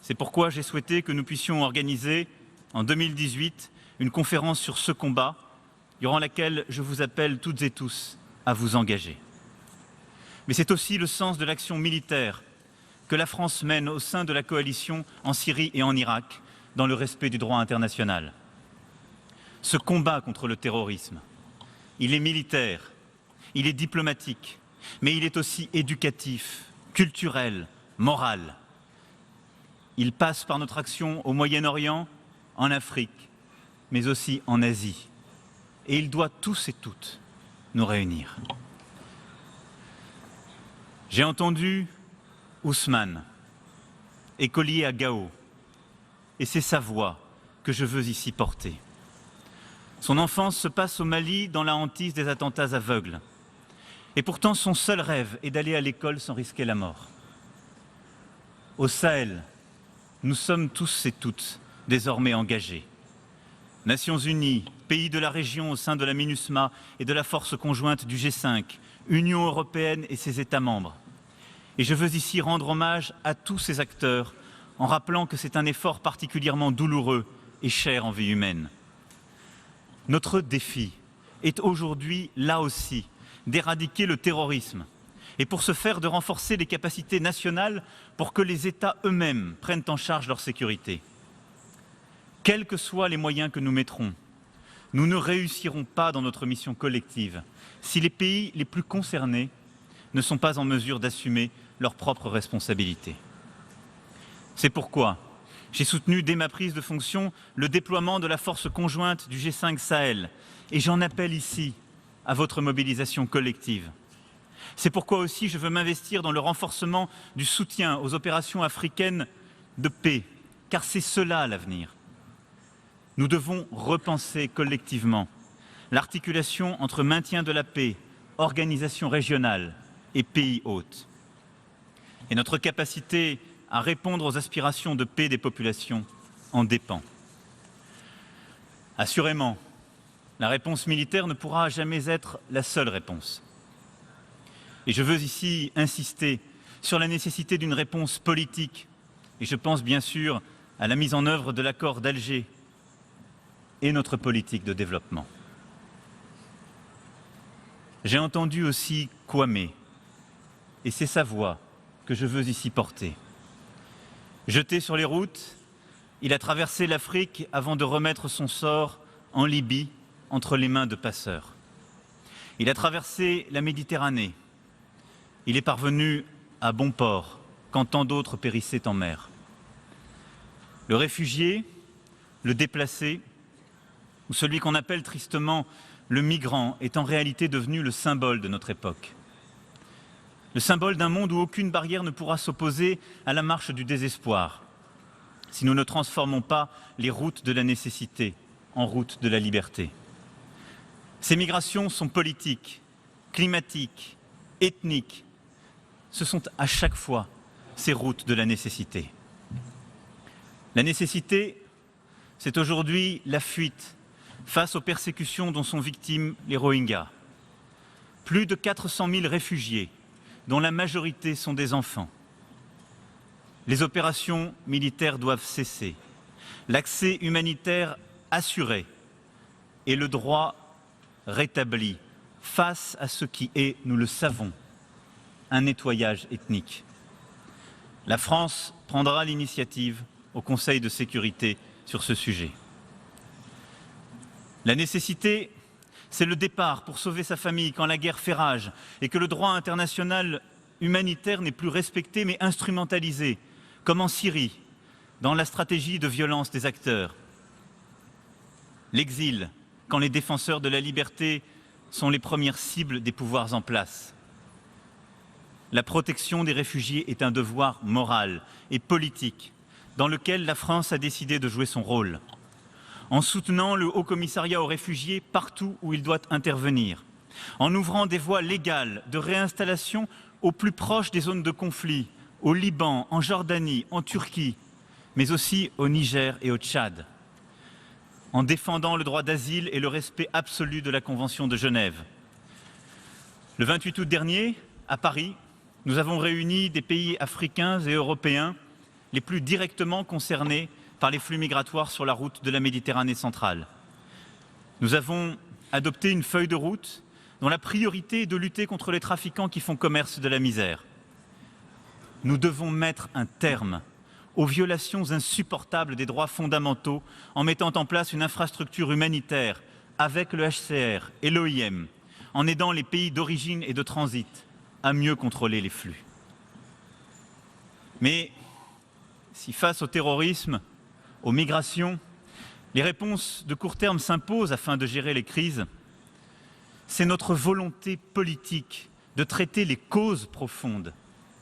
C'est pourquoi j'ai souhaité que nous puissions organiser en 2018 une conférence sur ce combat, durant laquelle je vous appelle toutes et tous à vous engager. Mais c'est aussi le sens de l'action militaire que la France mène au sein de la coalition en Syrie et en Irak, dans le respect du droit international. Ce combat contre le terrorisme, il est militaire, il est diplomatique, mais il est aussi éducatif, culturel, moral. Il passe par notre action au Moyen-Orient, en Afrique, mais aussi en Asie. Et il doit tous et toutes nous réunir. J'ai entendu Ousmane, écolier à Gao, et c'est sa voix que je veux ici porter. Son enfance se passe au Mali dans la hantise des attentats aveugles. Et pourtant, son seul rêve est d'aller à l'école sans risquer la mort. Au Sahel, nous sommes tous et toutes désormais engagés. Nations Unies, pays de la région au sein de la MINUSMA et de la force conjointe du G5, Union européenne et ses États membres. Et je veux ici rendre hommage à tous ces acteurs en rappelant que c'est un effort particulièrement douloureux et cher en vie humaine. Notre défi est aujourd'hui, là aussi, d'éradiquer le terrorisme et pour ce faire de renforcer les capacités nationales pour que les États eux-mêmes prennent en charge leur sécurité. Quels que soient les moyens que nous mettrons, nous ne réussirons pas dans notre mission collective si les pays les plus concernés ne sont pas en mesure d'assumer leurs propres responsabilités. C'est pourquoi j'ai soutenu dès ma prise de fonction le déploiement de la force conjointe du G5 Sahel et j'en appelle ici à votre mobilisation collective. C'est pourquoi aussi je veux m'investir dans le renforcement du soutien aux opérations africaines de paix, car c'est cela l'avenir. Nous devons repenser collectivement l'articulation entre maintien de la paix, organisation régionale et pays hôtes. Et notre capacité à répondre aux aspirations de paix des populations en dépend. Assurément, la réponse militaire ne pourra jamais être la seule réponse. Et je veux ici insister sur la nécessité d'une réponse politique, et je pense bien sûr à la mise en œuvre de l'accord d'Alger et notre politique de développement. J'ai entendu aussi Kwame, et c'est sa voix que je veux ici porter. Jeté sur les routes, il a traversé l'Afrique avant de remettre son sort en Libye entre les mains de passeurs. Il a traversé la Méditerranée. Il est parvenu à bon port quand tant d'autres périssaient en mer. Le réfugié, le déplacé, ou celui qu'on appelle tristement le migrant, est en réalité devenu le symbole de notre époque. Le symbole d'un monde où aucune barrière ne pourra s'opposer à la marche du désespoir, si nous ne transformons pas les routes de la nécessité en routes de la liberté. Ces migrations sont politiques, climatiques, ethniques. Ce sont à chaque fois ces routes de la nécessité. La nécessité, c'est aujourd'hui la fuite face aux persécutions dont sont victimes les Rohingyas. Plus de 400 000 réfugiés, dont la majorité sont des enfants. Les opérations militaires doivent cesser, l'accès humanitaire assuré et le droit rétabli face à ce qui est, nous le savons, un nettoyage ethnique. La France prendra l'initiative au Conseil de sécurité sur ce sujet. La nécessité, c'est le départ pour sauver sa famille quand la guerre fait rage et que le droit international humanitaire n'est plus respecté mais instrumentalisé, comme en Syrie, dans la stratégie de violence des acteurs. L'exil, quand les défenseurs de la liberté sont les premières cibles des pouvoirs en place. La protection des réfugiés est un devoir moral et politique dans lequel la France a décidé de jouer son rôle, en soutenant le Haut-Commissariat aux réfugiés partout où il doit intervenir, en ouvrant des voies légales de réinstallation au plus proche des zones de conflit, au Liban, en Jordanie, en Turquie, mais aussi au Niger et au Tchad, en défendant le droit d'asile et le respect absolu de la Convention de Genève. Le 28 août dernier, à Paris, nous avons réuni des pays africains et européens les plus directement concernés par les flux migratoires sur la route de la Méditerranée centrale. Nous avons adopté une feuille de route dont la priorité est de lutter contre les trafiquants qui font commerce de la misère. Nous devons mettre un terme aux violations insupportables des droits fondamentaux en mettant en place une infrastructure humanitaire avec le HCR et l'OIM, en aidant les pays d'origine et de transit à mieux contrôler les flux. Mais si face au terrorisme, aux migrations, les réponses de court terme s'imposent afin de gérer les crises, c'est notre volonté politique de traiter les causes profondes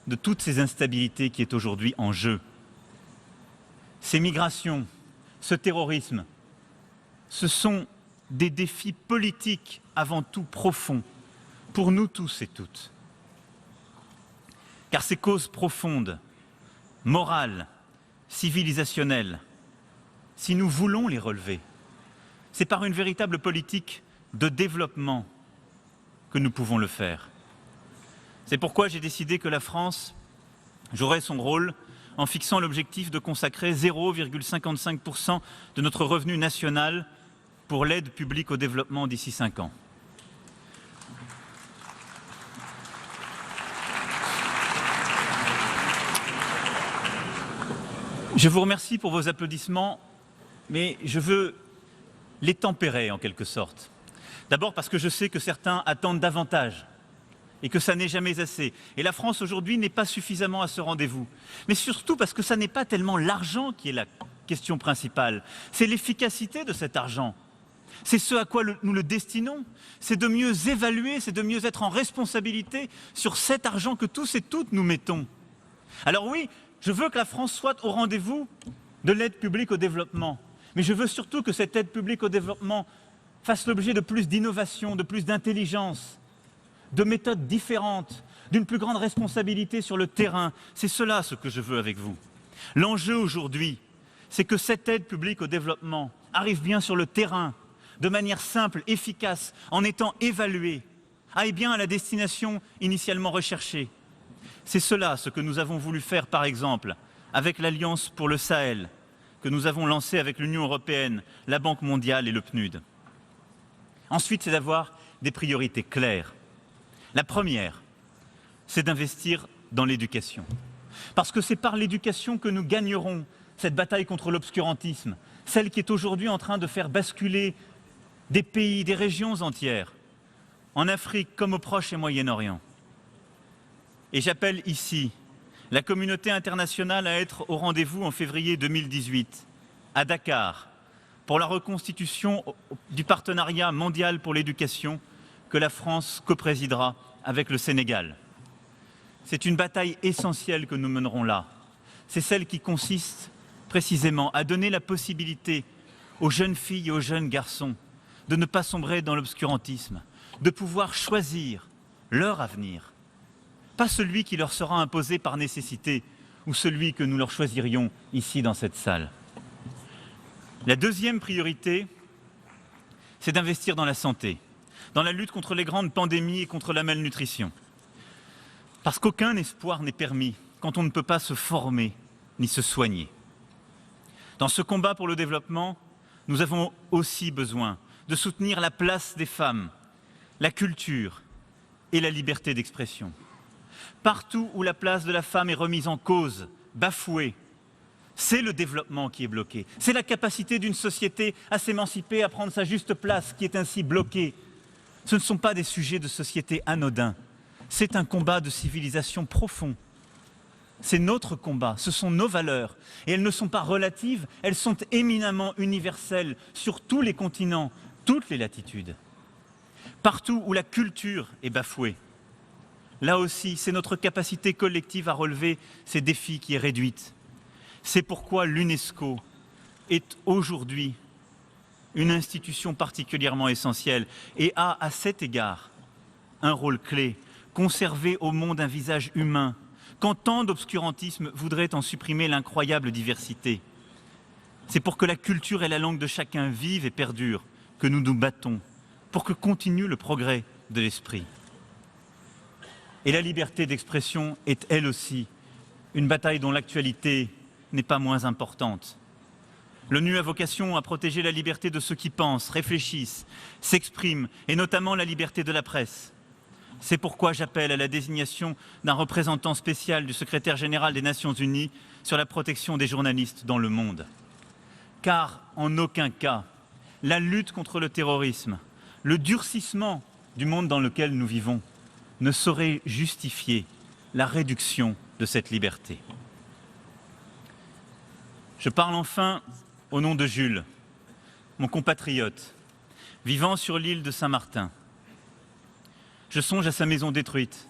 de toutes ces instabilités qui est aujourd'hui en jeu. Ces migrations, ce terrorisme, ce sont des défis politiques avant tout profonds pour nous tous et toutes. Car ces causes profondes, morales, civilisationnelles, si nous voulons les relever, c'est par une véritable politique de développement que nous pouvons le faire. C'est pourquoi j'ai décidé que la France jouerait son rôle en fixant l'objectif de consacrer 0,55% de notre revenu national pour l'aide publique au développement d'ici 5 ans. Je vous remercie pour vos applaudissements, mais je veux les tempérer en quelque sorte. D'abord parce que je sais que certains attendent davantage et que ça n'est jamais assez. Et la France aujourd'hui n'est pas suffisamment à ce rendez-vous. Mais surtout parce que ça n'est pas tellement l'argent qui est la question principale, c'est l'efficacité de cet argent. C'est ce à quoi nous le destinons, c'est de mieux évaluer, c'est de mieux être en responsabilité sur cet argent que tous et toutes nous mettons. Alors oui, je veux que la France soit au rendez-vous de l'aide publique au développement, mais je veux surtout que cette aide publique au développement fasse l'objet de plus d'innovation, de plus d'intelligence, de méthodes différentes, d'une plus grande responsabilité sur le terrain. C'est cela ce que je veux avec vous. L'enjeu aujourd'hui, c'est que cette aide publique au développement arrive bien sur le terrain, de manière simple, efficace, en étant évaluée, aille bien à la destination initialement recherchée. C'est cela ce que nous avons voulu faire, par exemple, avec l'Alliance pour le Sahel, que nous avons lancée avec l'Union européenne, la Banque mondiale et le PNUD. Ensuite, c'est d'avoir des priorités claires. La première, c'est d'investir dans l'éducation. Parce que c'est par l'éducation que nous gagnerons cette bataille contre l'obscurantisme, celle qui est aujourd'hui en train de faire basculer des pays, des régions entières, en Afrique comme au Proche et Moyen-Orient. Et j'appelle ici la communauté internationale à être au rendez-vous en février 2018, à Dakar, pour la reconstitution du partenariat mondial pour l'éducation que la France coprésidera avec le Sénégal. C'est une bataille essentielle que nous mènerons là. C'est celle qui consiste précisément à donner la possibilité aux jeunes filles et aux jeunes garçons de ne pas sombrer dans l'obscurantisme, de pouvoir choisir leur avenir, pas celui qui leur sera imposé par nécessité ou celui que nous leur choisirions ici dans cette salle. La deuxième priorité, c'est d'investir dans la santé, dans la lutte contre les grandes pandémies et contre la malnutrition. Parce qu'aucun espoir n'est permis quand on ne peut pas se former ni se soigner. Dans ce combat pour le développement, nous avons aussi besoin de soutenir la place des femmes, la culture et la liberté d'expression. Partout où la place de la femme est remise en cause, bafouée, c'est le développement qui est bloqué. C'est la capacité d'une société à s'émanciper, à prendre sa juste place qui est ainsi bloquée. Ce ne sont pas des sujets de société anodins. C'est un combat de civilisation profond. C'est notre combat, ce sont nos valeurs. Et elles ne sont pas relatives, elles sont éminemment universelles sur tous les continents, toutes les latitudes. Partout où la culture est bafouée, là aussi, c'est notre capacité collective à relever ces défis qui est réduite. C'est pourquoi l'UNESCO est aujourd'hui une institution particulièrement essentielle et a, à cet égard, un rôle clé, conserver au monde un visage humain, quand tant d'obscurantisme voudrait en supprimer l'incroyable diversité. C'est pour que la culture et la langue de chacun vivent et perdurent que nous nous battons, pour que continue le progrès de l'esprit. Et la liberté d'expression est, elle aussi, une bataille dont l'actualité n'est pas moins importante. L'ONU a vocation à protéger la liberté de ceux qui pensent, réfléchissent, s'expriment, et notamment la liberté de la presse. C'est pourquoi j'appelle à la désignation d'un représentant spécial du secrétaire général des Nations Unies sur la protection des journalistes dans le monde. Car, en aucun cas, la lutte contre le terrorisme, le durcissement du monde dans lequel nous vivons, ne saurait justifier la réduction de cette liberté. Je parle enfin au nom de Jules, mon compatriote, vivant sur l'île de Saint-Martin. Je songe à sa maison détruite,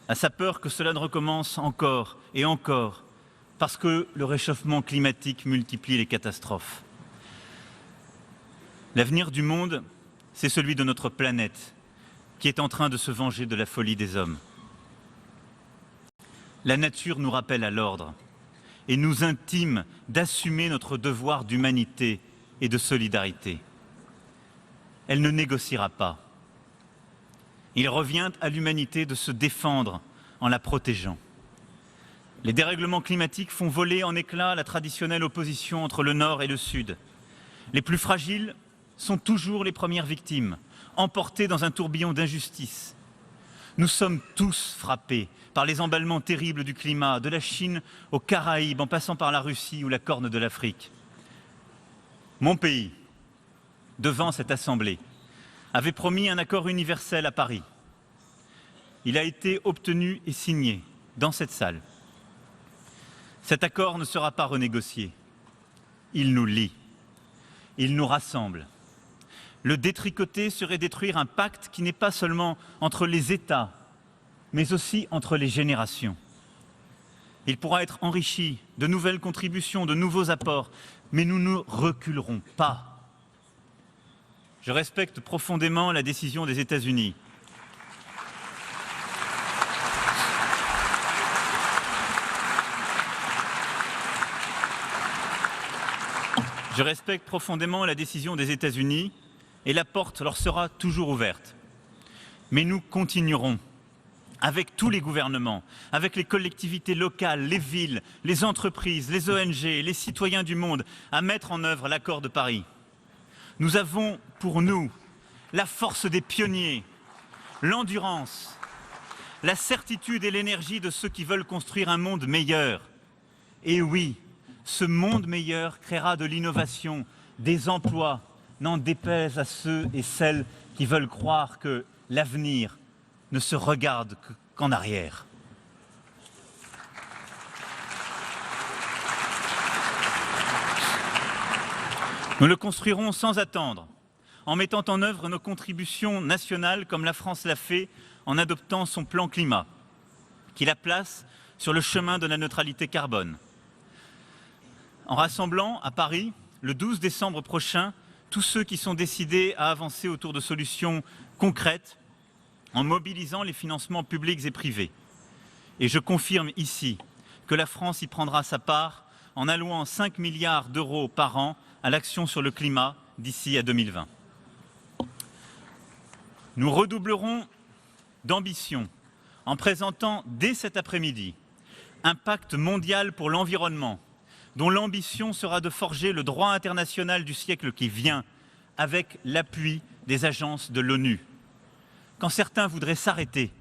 à sa peur que cela ne recommence encore et encore, parce que le réchauffement climatique multiplie les catastrophes. L'avenir du monde, c'est celui de notre planète, qui est en train de se venger de la folie des hommes. La nature nous rappelle à l'ordre et nous intime d'assumer notre devoir d'humanité et de solidarité. Elle ne négociera pas. Il revient à l'humanité de se défendre en la protégeant. Les dérèglements climatiques font voler en éclats la traditionnelle opposition entre le Nord et le Sud. Les plus fragiles sont toujours les premières victimes, emportées dans un tourbillon d'injustice. Nous sommes tous frappés par les emballements terribles du climat, de la Chine aux Caraïbes, en passant par la Russie ou la Corne de l'Afrique. Mon pays, devant cette Assemblée, avait promis un accord universel à Paris. Il a été obtenu et signé dans cette salle. Cet accord ne sera pas renégocié. Il nous lie. Il nous rassemble. Le détricoter serait détruire un pacte qui n'est pas seulement entre les États, mais aussi entre les générations. Il pourra être enrichi de nouvelles contributions, de nouveaux apports, mais nous ne reculerons pas. Je respecte profondément la décision des États-Unis. Je respecte profondément la décision des États-Unis et la porte leur sera toujours ouverte. Mais nous continuerons, avec tous les gouvernements, avec les collectivités locales, les villes, les entreprises, les ONG, les citoyens du monde, à mettre en œuvre l'accord de Paris. Nous avons pour nous la force des pionniers, l'endurance, la certitude et l'énergie de ceux qui veulent construire un monde meilleur. Et oui, ce monde meilleur créera de l'innovation, des emplois, n'en déplaise à ceux et celles qui veulent croire que l'avenir ne se regarde qu'en arrière. Nous le construirons sans attendre, en mettant en œuvre nos contributions nationales comme la France l'a fait en adoptant son plan climat, qui la place sur le chemin de la neutralité carbone. En rassemblant à Paris, le 12 décembre prochain, tous ceux qui sont décidés à avancer autour de solutions concrètes, en mobilisant les financements publics et privés. Et je confirme ici que la France y prendra sa part en allouant 5 milliards d'euros par an à l'action sur le climat d'ici à 2020. Nous redoublerons d'ambition en présentant dès cet après-midi un pacte mondial pour l'environnement dont l'ambition sera de forger le droit international du siècle qui vient avec l'appui des agences de l'ONU. Quand certains voudraient s'arrêter,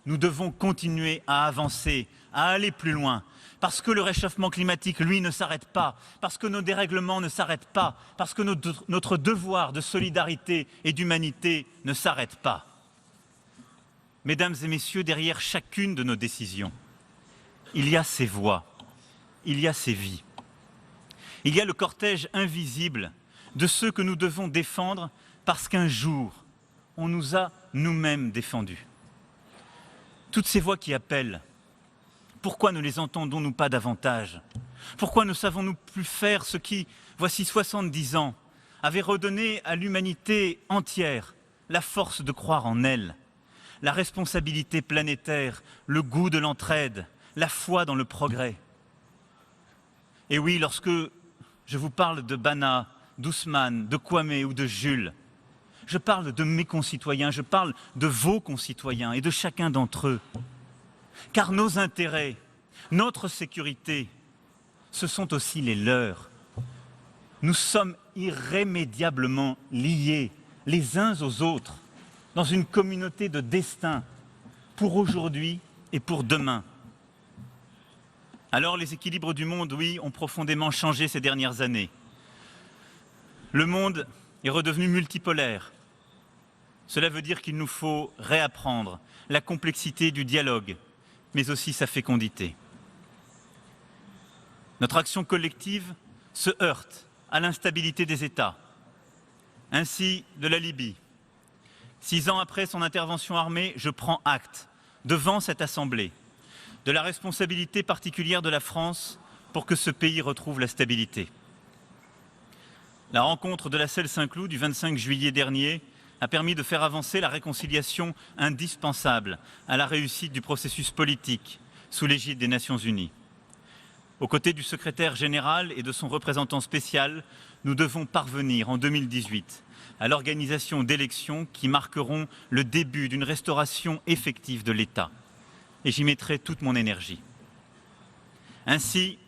nous devons continuer à avancer, à aller plus loin, parce que le réchauffement climatique, lui, ne s'arrête pas, parce que nos dérèglements ne s'arrêtent pas, parce que notre devoir de solidarité et d'humanité ne s'arrête pas. Mesdames et messieurs, derrière chacune de nos décisions, il y a ces voix, il y a ces vies. Il y a le cortège invisible de ceux que nous devons défendre parce qu'un jour, on nous a nous-mêmes défendus. Toutes ces voix qui appellent, pourquoi ne les entendons-nous pas davantage? Pourquoi ne savons-nous plus faire ce qui, voici 70 ans, avait redonné à l'humanité entière la force de croire en elle, la responsabilité planétaire, le goût de l'entraide, la foi dans le progrès? Et oui, lorsque je vous parle de Bana, d'Ousmane, de Kwame ou de Jules, je parle de mes concitoyens, je parle de vos concitoyens et de chacun d'entre eux. Car nos intérêts, notre sécurité, ce sont aussi les leurs. Nous sommes irrémédiablement liés les uns aux autres dans une communauté de destin pour aujourd'hui et pour demain. Alors les équilibres du monde, oui, ont profondément changé ces dernières années. Le monde est redevenu multipolaire. Cela veut dire qu'il nous faut réapprendre la complexité du dialogue, mais aussi sa fécondité. Notre action collective se heurte à l'instabilité des États, ainsi de la Libye. 6 ans après son intervention armée, je prends acte, devant cette Assemblée, de la responsabilité particulière de la France pour que ce pays retrouve la stabilité. La rencontre de la Celle-Saint-Cloud du 25 juillet dernier a permis de faire avancer la réconciliation indispensable à la réussite du processus politique sous l'égide des Nations Unies. Aux côtés du secrétaire général et de son représentant spécial, nous devons parvenir en 2018 à l'organisation d'élections qui marqueront le début d'une restauration effective de l'État. Et j'y mettrai toute mon énergie. Ainsi,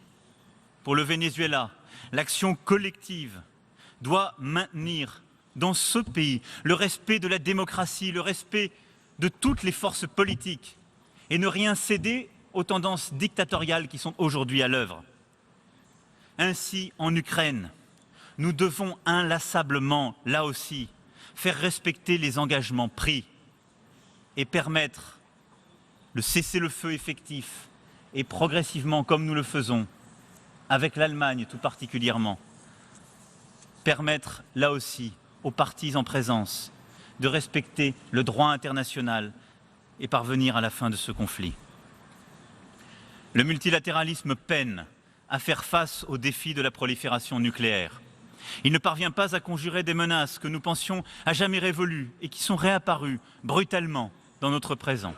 pour le Venezuela, l'action collective doit maintenir dans ce pays le respect de la démocratie, le respect de toutes les forces politiques et ne rien céder aux tendances dictatoriales qui sont aujourd'hui à l'œuvre. Ainsi, en Ukraine, nous devons inlassablement, là aussi, faire respecter les engagements pris et permettre le cessez-le-feu effectif et progressivement, comme nous le faisons, avec l'Allemagne tout particulièrement, permettre là aussi aux parties en présence de respecter le droit international et parvenir à la fin de ce conflit. Le multilatéralisme peine à faire face aux défis de la prolifération nucléaire. Il ne parvient pas à conjurer des menaces que nous pensions à jamais révolues et qui sont réapparues brutalement dans notre présent.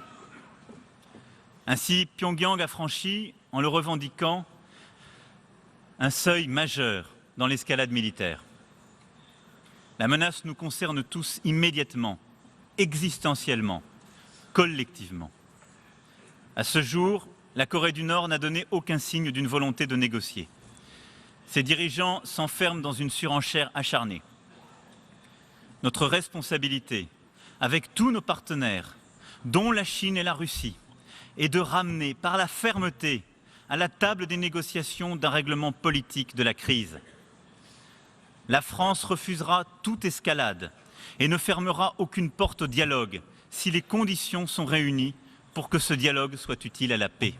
Ainsi, Pyongyang a franchi, en le revendiquant, un seuil majeur dans l'escalade militaire. La menace nous concerne tous immédiatement, existentiellement, collectivement. À ce jour, la Corée du Nord n'a donné aucun signe d'une volonté de négocier. Ses dirigeants s'enferment dans une surenchère acharnée. Notre responsabilité, avec tous nos partenaires, dont la Chine et la Russie, est de ramener par la fermeté à la table des négociations d'un règlement politique de la crise. La France refusera toute escalade et ne fermera aucune porte au dialogue si les conditions sont réunies pour que ce dialogue soit utile à la paix.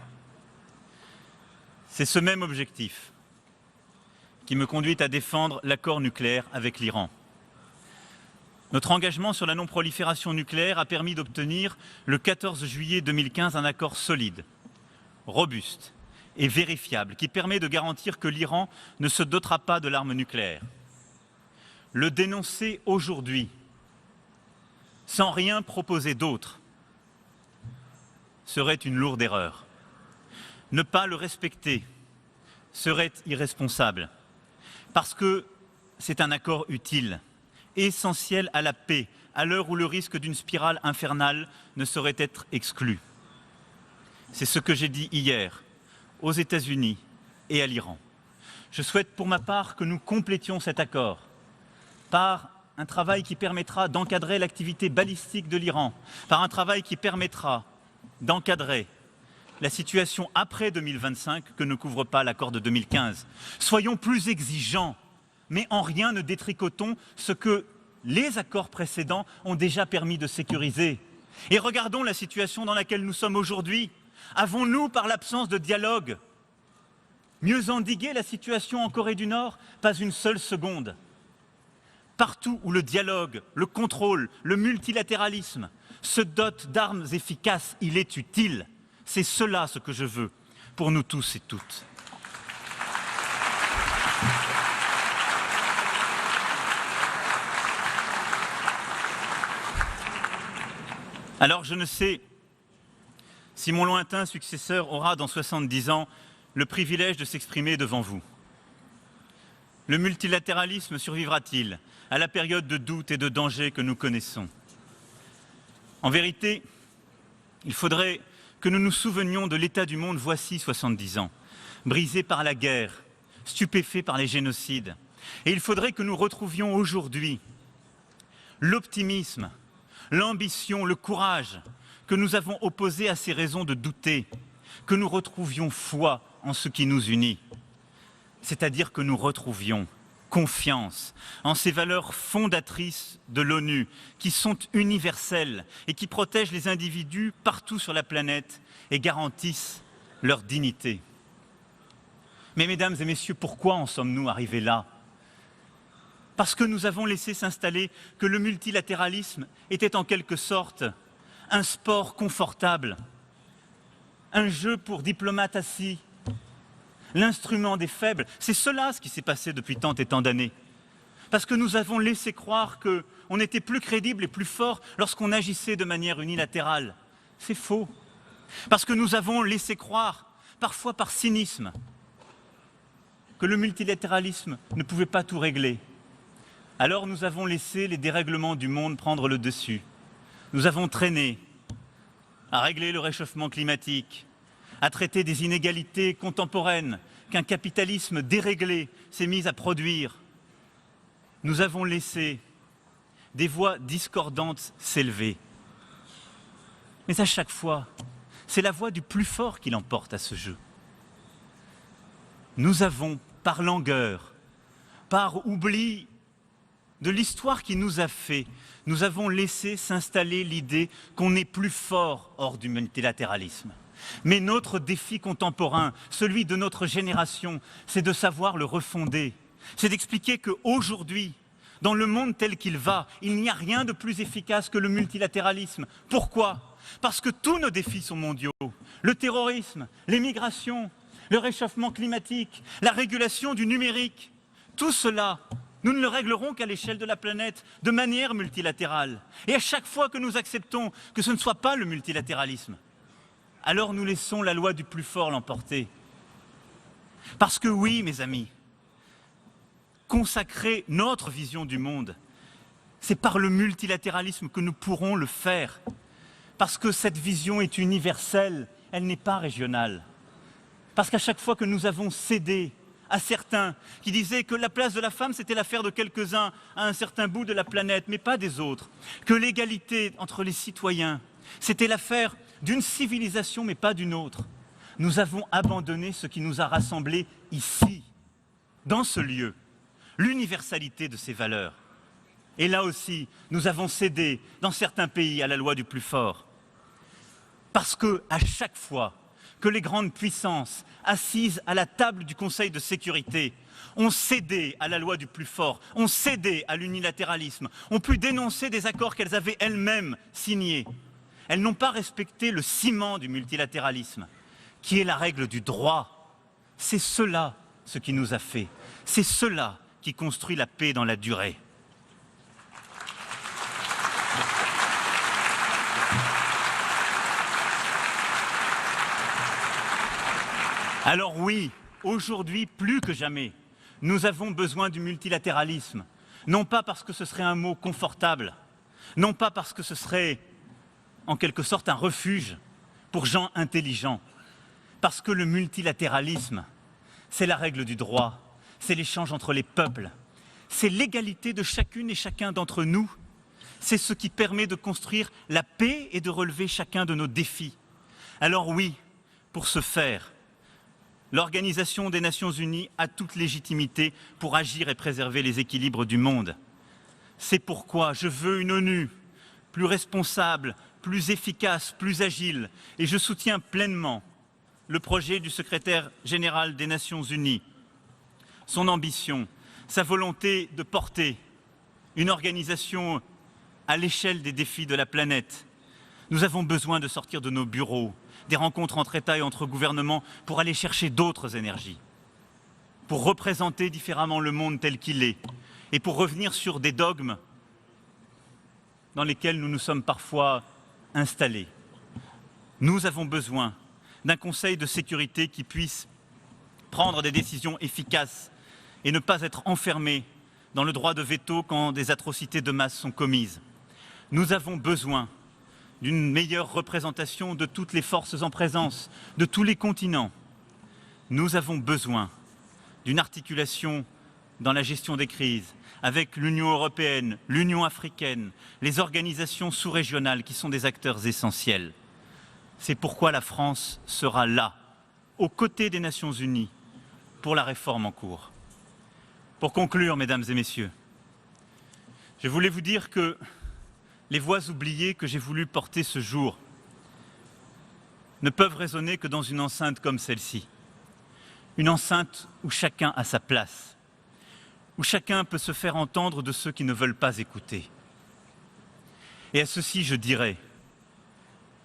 C'est ce même objectif qui me conduit à défendre l'accord nucléaire avec l'Iran. Notre engagement sur la non-prolifération nucléaire a permis d'obtenir, le 14 juillet 2015, un accord solide, robuste et vérifiable qui permet de garantir que l'Iran ne se dotera pas de l'arme nucléaire. Le dénoncer aujourd'hui, sans rien proposer d'autre, serait une lourde erreur. Ne pas le respecter serait irresponsable, parce que c'est un accord utile, essentiel à la paix, à l'heure où le risque d'une spirale infernale ne saurait être exclu. C'est ce que j'ai dit hier aux États-Unis et à l'Iran. Je souhaite pour ma part que nous complétions cet accord par un travail qui permettra d'encadrer l'activité balistique de l'Iran, par un travail qui permettra d'encadrer la situation après 2025 que ne couvre pas l'accord de 2015. Soyons plus exigeants, mais en rien ne détricotons ce que les accords précédents ont déjà permis de sécuriser. Et regardons la situation dans laquelle nous sommes aujourd'hui. Avons-nous, par l'absence de dialogue, mieux endigué la situation en Corée du Nord? Pas une seule seconde. Partout où le dialogue, le contrôle, le multilatéralisme se dotent d'armes efficaces, il est utile. C'est cela ce que je veux pour nous tous et toutes. Alors je ne sais si mon lointain successeur aura dans 70 ans le privilège de s'exprimer devant vous. Le multilatéralisme survivra-t-il à la période de doute et de danger que nous connaissons? En vérité, il faudrait que nous nous souvenions de l'état du monde voici 70 ans, brisé par la guerre, stupéfait par les génocides. Et il faudrait que nous retrouvions aujourd'hui l'optimisme, l'ambition, le courage que nous avons opposés à ces raisons de douter, que nous retrouvions foi en ce qui nous unit, c'est-à-dire que nous retrouvions confiance en ces valeurs fondatrices de l'ONU qui sont universelles et qui protègent les individus partout sur la planète et garantissent leur dignité. Mais mesdames et messieurs, pourquoi en sommes-nous arrivés là? Parce que nous avons laissé s'installer que le multilatéralisme était en quelque sorte un sport confortable, un jeu pour diplomates assis, l'instrument des faibles. C'est cela ce qui s'est passé depuis tant et tant d'années. Parce que nous avons laissé croire qu'on était plus crédible et plus fort lorsqu'on agissait de manière unilatérale. C'est faux. Parce que nous avons laissé croire, parfois par cynisme, que le multilatéralisme ne pouvait pas tout régler. Alors nous avons laissé les dérèglements du monde prendre le dessus. Nous avons traîné à régler le réchauffement climatique, à traiter des inégalités contemporaines qu'un capitalisme déréglé s'est mis à produire. Nous avons laissé des voix discordantes s'élever. Mais à chaque fois, c'est la voix du plus fort qui l'emporte à ce jeu. Nous avons, par langueur, par oubli de l'histoire qui nous a fait, nous avons laissé s'installer l'idée qu'on est plus fort hors du multilatéralisme. Mais notre défi contemporain, celui de notre génération, c'est de savoir le refonder. C'est d'expliquer qu'aujourd'hui, dans le monde tel qu'il va, il n'y a rien de plus efficace que le multilatéralisme. Pourquoi ? Parce que tous nos défis sont mondiaux. Le terrorisme, les migrations, le réchauffement climatique, la régulation du numérique, tout cela, nous ne le réglerons qu'à l'échelle de la planète, de manière multilatérale. Et à chaque fois que nous acceptons que ce ne soit pas le multilatéralisme, alors nous laissons la loi du plus fort l'emporter. Parce que oui, mes amis, consacrer notre vision du monde, c'est par le multilatéralisme que nous pourrons le faire. Parce que cette vision est universelle, elle n'est pas régionale. Parce qu'à chaque fois que nous avons cédé à certains qui disaient que la place de la femme, c'était l'affaire de quelques-uns à un certain bout de la planète, mais pas des autres, que l'égalité entre les citoyens, c'était l'affaire d'une civilisation, mais pas d'une autre, nous avons abandonné ce qui nous a rassemblés ici, dans ce lieu, l'universalité de ces valeurs. Et là aussi, nous avons cédé, dans certains pays, à la loi du plus fort. Parce que, à chaque fois que les grandes puissances, assises à la table du Conseil de sécurité, ont cédé à la loi du plus fort, ont cédé à l'unilatéralisme, ont pu dénoncer des accords qu'elles avaient elles-mêmes signés, elles n'ont pas respecté le ciment du multilatéralisme, qui est la règle du droit. C'est cela ce qui nous a fait. C'est cela qui construit la paix dans la durée. Alors oui, aujourd'hui, plus que jamais, nous avons besoin du multilatéralisme. Non pas parce que ce serait un mot confortable, non pas parce que ce serait en quelque sorte un refuge pour gens intelligents, parce que le multilatéralisme, c'est la règle du droit, c'est l'échange entre les peuples, c'est l'égalité de chacune et chacun d'entre nous, c'est ce qui permet de construire la paix et de relever chacun de nos défis. Alors oui, pour ce faire, l'Organisation des Nations Unies a toute légitimité pour agir et préserver les équilibres du monde. C'est pourquoi je veux une ONU plus responsable, plus efficace, plus agile, et je soutiens pleinement le projet du secrétaire général des Nations Unies, son ambition, sa volonté de porter une organisation à l'échelle des défis de la planète. Nous avons besoin de sortir de nos bureaux, des rencontres entre États et entre gouvernements pour aller chercher d'autres énergies, pour représenter différemment le monde tel qu'il est et pour revenir sur des dogmes dans lesquels nous nous sommes parfois installés. Nous avons besoin d'un Conseil de sécurité qui puisse prendre des décisions efficaces et ne pas être enfermé dans le droit de veto quand des atrocités de masse sont commises. Nous avons besoin d'une meilleure représentation de toutes les forces en présence, de tous les continents. Nous avons besoin d'une articulation dans la gestion des crises avec l'Union européenne, l'Union africaine, les organisations sous-régionales qui sont des acteurs essentiels. C'est pourquoi la France sera là, aux côtés des Nations Unies, pour la réforme en cours. Pour conclure, mesdames et messieurs, je voulais vous dire que les voix oubliées que j'ai voulu porter ce jour ne peuvent résonner que dans une enceinte comme celle-ci. Une enceinte où chacun a sa place, où chacun peut se faire entendre de ceux qui ne veulent pas écouter. Et à ceci, je dirais,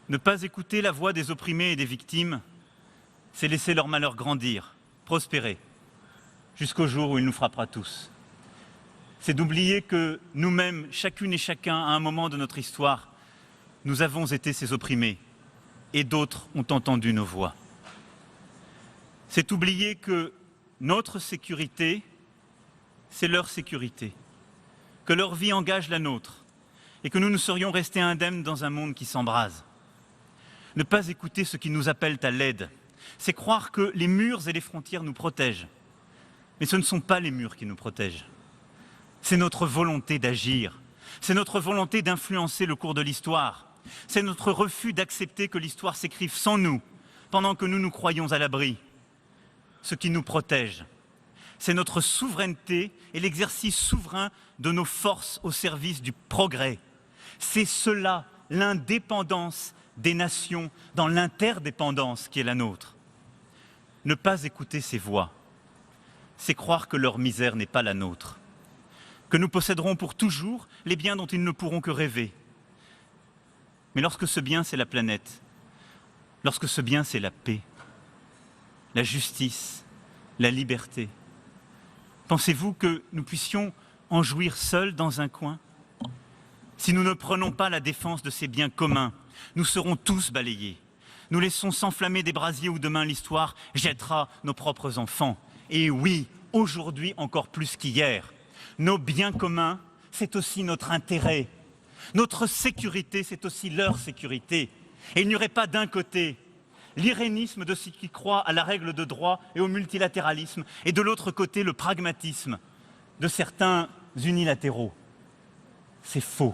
ne pas écouter la voix des opprimés et des victimes, c'est laisser leur malheur grandir, prospérer, jusqu'au jour où il nous frappera tous. C'est d'oublier que nous-mêmes, chacune et chacun, à un moment de notre histoire, nous avons été ces opprimés et d'autres ont entendu nos voix. C'est oublier que notre sécurité, c'est leur sécurité, que leur vie engage la nôtre et que nous ne serions restés indemnes dans un monde qui s'embrase. Ne pas écouter ceux qui nous appellent à l'aide, c'est croire que les murs et les frontières nous protègent. Mais ce ne sont pas les murs qui nous protègent. C'est notre volonté d'agir, c'est notre volonté d'influencer le cours de l'histoire, C'est notre refus d'accepter que l'histoire s'écrive sans nous, pendant que nous nous croyons à l'abri. Ce qui nous protège, c'est notre souveraineté et l'exercice souverain de nos forces au service du progrès. C'est cela, l'indépendance des nations dans l'interdépendance qui est la nôtre. Ne pas écouter ces voix, c'est croire que leur misère n'est pas la nôtre, que nous posséderons pour toujours les biens dont ils ne pourront que rêver. Mais lorsque ce bien, c'est la planète, lorsque ce bien, c'est la paix, la justice, la liberté, pensez-vous que nous puissions en jouir seuls dans un coin? Si nous ne prenons pas la défense de ces biens communs, nous serons tous balayés. Nous laissons s'enflammer des brasiers où demain l'histoire jettera nos propres enfants. Et oui, aujourd'hui encore plus qu'hier, nos biens communs, c'est aussi notre intérêt. Notre sécurité, c'est aussi leur sécurité. Et il n'y aurait pas d'un côté l'irénisme de ceux qui croient à la règle de droit et au multilatéralisme, et de l'autre côté le pragmatisme de certains unilatéraux. C'est faux.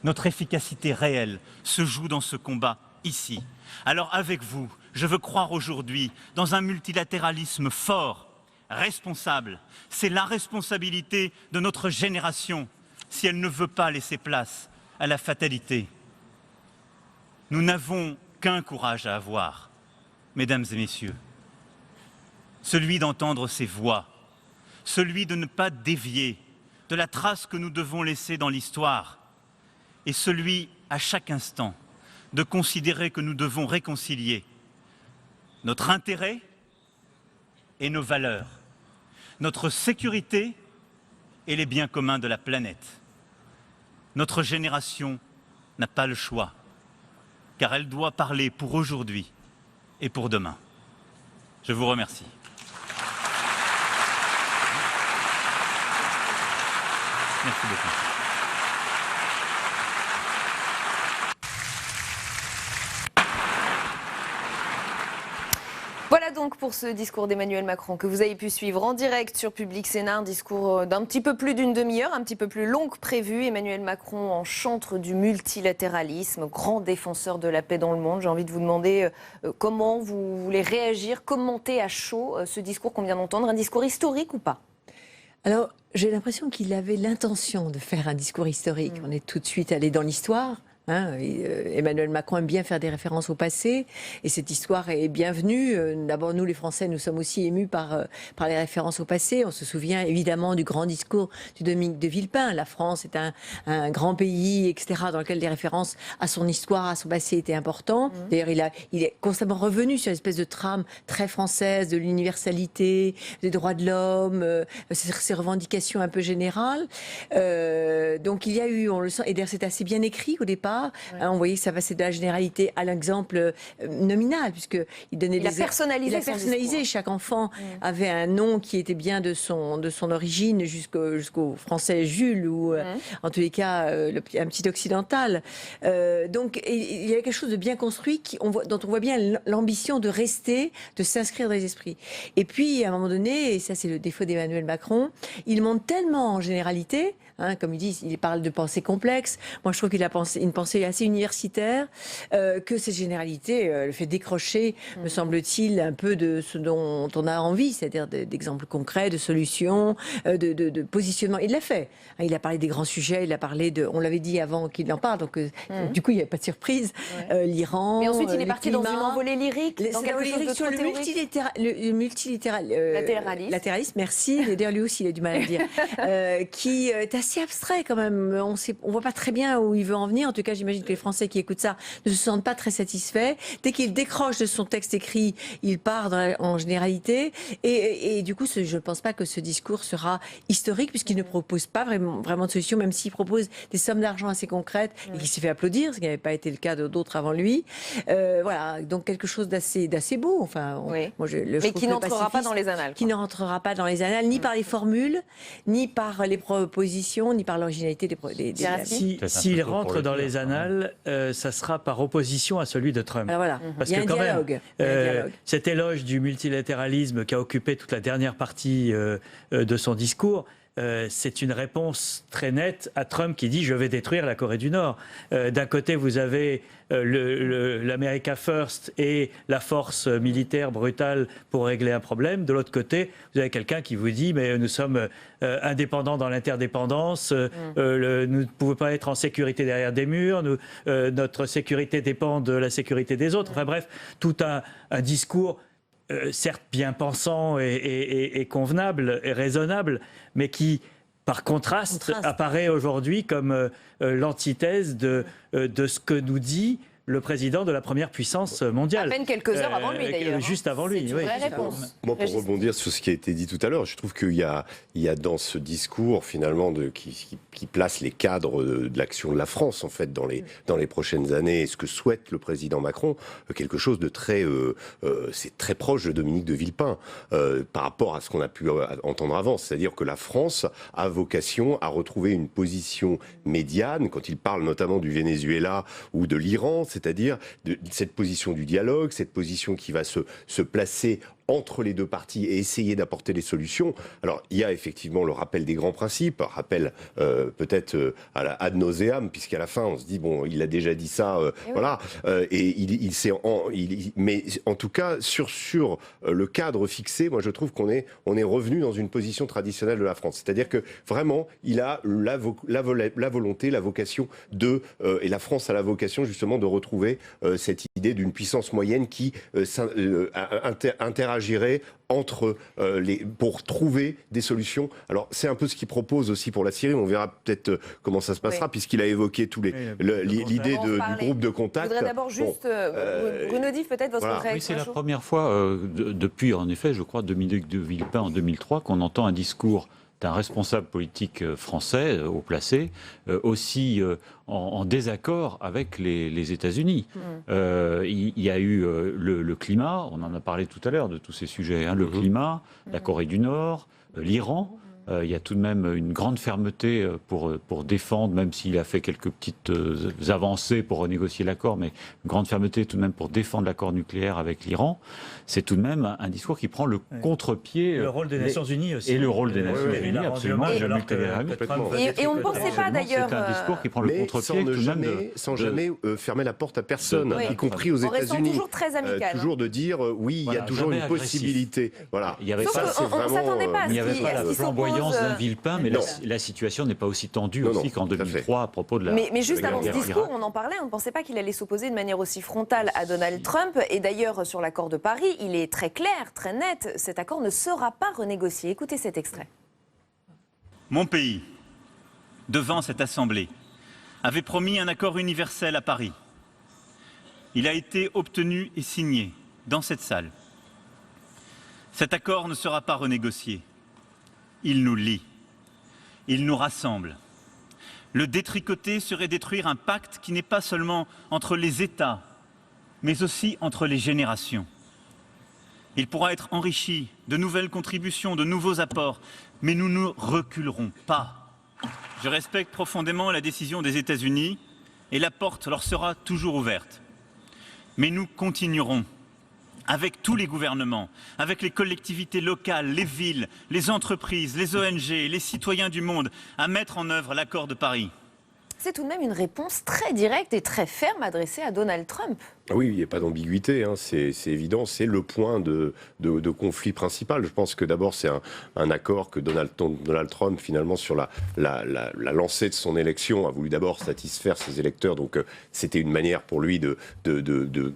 Notre efficacité réelle se joue dans ce combat ici. Alors avec vous, je veux croire aujourd'hui dans un multilatéralisme fort, responsable. C'est la responsabilité de notre génération si elle ne veut pas laisser place à la fatalité. Nous n'avons qu'un courage à avoir, mesdames et messieurs, celui d'entendre ces voix, celui de ne pas dévier de la trace que nous devons laisser dans l'histoire, et celui, à chaque instant, de considérer que nous devons réconcilier notre intérêt et nos valeurs, notre sécurité et les biens communs de la planète. Notre génération n'a pas le choix, car elle doit parler pour aujourd'hui et pour demain. Je vous remercie. Merci beaucoup. Voilà donc pour ce discours d'Emmanuel Macron que vous avez pu suivre en direct sur Public Sénat, un discours d'un petit peu plus d'une demi-heure, un petit peu plus long que prévu. Emmanuel Macron en chantre du multilatéralisme, grand défenseur de la paix dans le monde. J'ai envie de vous demander comment vous voulez réagir, commenter à chaud ce discours qu'on vient d'entendre, un discours historique ou pas? Alors, j'ai l'impression qu'il avait l'intention de faire un discours historique. On est tout de suite allé dans l'histoire. Emmanuel Macron aime bien faire des références au passé et cette histoire est bienvenue. D'abord, nous les Français, nous sommes aussi émus par les références au passé. On se souvient évidemment du grand discours du Dominique de Villepin. La France est un grand pays, etc., dans lequel les références à son histoire, à son passé étaient importantes. D'ailleurs, il est constamment revenu sur une espèce de trame très française de l'universalité, des droits de l'homme, ces revendications un peu générales. Donc il y a eu, on le sent, et d'ailleurs c'est assez bien écrit au départ. On voyait que ça passait de la généralité à l'exemple nominal, puisqu'il donnait il a personnalisé chaque enfant avait un nom qui était bien de son origine jusqu'au français Jules, ou en tous les cas un petit occidental. Donc il y avait quelque chose de bien construit dont on voit bien l'ambition de rester, de s'inscrire dans les esprits. Et puis à un moment donné, et ça c'est le défaut d'Emmanuel Macron, il monte tellement en généralité, comme il dit, il parle de pensée complexe. Moi je trouve qu'il a une pensée assez universitaire, que cette généralité le fait décrocher, me semble-t-il, un peu de ce dont on a envie, c'est-à-dire d'exemples concrets, de solutions, de positionnement. Il l'a fait. Il a parlé des grands sujets, il a parlé on l'avait dit avant qu'il en parle, donc du coup il n'y avait pas de surprise. L'Iran, mais ensuite il est parti climat, dans une envolée lyrique, dans quelque chose de sur le multilatéralisme, merci. D'ailleurs lui aussi il a du mal à le dire, qui est assez abstrait quand même. On voit pas très bien où il veut en venir. En tout cas, j'imagine que les Français qui écoutent ça ne se sentent pas très satisfaits. Dès qu'il décroche de son texte écrit, il part en généralité. Et du coup, je ne pense pas que ce discours sera historique, puisqu'il ne propose pas vraiment de solution, même s'il propose des sommes d'argent assez concrètes et qui s'est fait applaudir, ce qui n'avait pas été le cas d'autres avant lui. Voilà, donc quelque chose d'assez beau. Enfin, mais qui n'entrera pas dans les annales. Qui ne rentrera pas dans les annales, ni par les formules, ni par les propositions, ni par l'originalité des S'il rentre dans les annales, ça sera par opposition à celui de Trump. Alors voilà. Parce il y a que un quand dialogue. même, cet éloge du multilatéralisme qui a occupé toute la dernière partie de son discours, c'est une réponse très nette à Trump qui dit « je vais détruire la Corée du Nord ». D'un côté, vous avez l'America First et la force militaire brutale pour régler un problème. De l'autre côté, vous avez quelqu'un qui vous dit « mais nous sommes indépendants dans l'interdépendance, nous ne pouvons pas être en sécurité derrière des murs, notre sécurité dépend de la sécurité des autres ». Enfin bref, tout un discours certes bien pensant et convenable et raisonnable, mais qui, par contraste, apparaît aujourd'hui comme l'antithèse de ce que nous dit le président de la première puissance mondiale. À peine quelques heures avant lui, d'ailleurs. Juste avant lui, c'est une vraie réponse. Moi, pour rebondir sur ce qui a été dit tout à l'heure, je trouve qu'il y a dans ce discours, finalement, qui place les cadres de l'action de la France, en fait, dans les prochaines années, et ce que souhaite le président Macron, quelque chose de très... c'est très proche de Dominique de Villepin, par rapport à ce qu'on a pu entendre avant. C'est-à-dire que la France a vocation à retrouver une position médiane, quand il parle notamment du Venezuela ou de l'Iran, c'est-à-dire cette position du dialogue, cette position qui va se placer entre les deux parties et essayer d'apporter des solutions. Alors, il y a effectivement le rappel des grands principes, rappel peut-être ad nauseam, puisqu'à la fin, on se dit, bon, il a déjà dit ça, voilà. Mais en tout cas, sur le cadre fixé, moi, je trouve qu'on est revenu dans une position traditionnelle de la France. C'est-à-dire que, vraiment, il a la volonté, la vocation et la France a la vocation, justement, de retrouver cette idée d'une puissance moyenne qui interagirait entre pour trouver des solutions. Alors, c'est un peu ce qu'il propose aussi pour la Syrie. On verra peut-être comment ça se passera, puisqu'il a évoqué l'idée du groupe de contact. Je voudrais d'abord juste, Bruno Dive, peut-être votre réaction. Oui, c'est la première fois, depuis, en effet, je crois, Dominique de Villepin en 2003, qu'on entend un discours d'un responsable politique français haut placé, aussi en désaccord avec les États-Unis. Il y a eu le climat, on en a parlé tout à l'heure de tous ces sujets, le climat, la Corée du Nord, l'Iran. Il y a tout de même une grande fermeté pour défendre, même s'il a fait quelques petites avancées pour renégocier l'accord, mais une grande fermeté tout de même pour défendre l'accord nucléaire avec l'Iran. C'est tout de même un discours qui prend le contre-pied. Le rôle des Nations Unies aussi. Et le rôle des Nations Unies, absolument. Et on ne pensait pas d'ailleurs... C'est un discours qui prend le contre-pied. Sans jamais fermer la porte à personne, y compris aux États-Unis. Toujours très amical. Toujours de dire, oui, il y a toujours une possibilité. Voilà. Il y avait ça, on ne s'attendait pas à ce qu'il s'oppose d'un Villepin, mais la situation n'est pas aussi tendue aussi qu'en 2003 à propos de la... Mais juste avant ce discours, on en parlait, on ne pensait pas qu'il allait s'opposer de manière aussi frontale à Donald Trump. Et d'ailleurs, sur l'accord de Paris, il est très clair, très net, cet accord ne sera pas renégocié. Écoutez cet extrait. Mon pays, devant cette Assemblée, avait promis un accord universel à Paris. Il a été obtenu et signé dans cette salle. Cet accord ne sera pas renégocié. Il nous lie, il nous rassemble. Le détricoter serait détruire un pacte qui n'est pas seulement entre les États, mais aussi entre les générations. Il pourra être enrichi de nouvelles contributions, de nouveaux apports, mais nous ne reculerons pas. Je respecte profondément la décision des États-Unis et la porte leur sera toujours ouverte. Mais nous continuerons avec tous les gouvernements, avec les collectivités locales, les villes, les entreprises, les ONG, les citoyens du monde, à mettre en œuvre l'accord de Paris. C'est tout de même une réponse très directe et très ferme adressée à Donald Trump. Oui, il n'y a pas d'ambiguïté, c'est évident, c'est le point de conflit principal. Je pense que d'abord c'est un accord que Donald Trump, finalement, sur la lancée de son élection, a voulu d'abord satisfaire ses électeurs, donc c'était une manière pour lui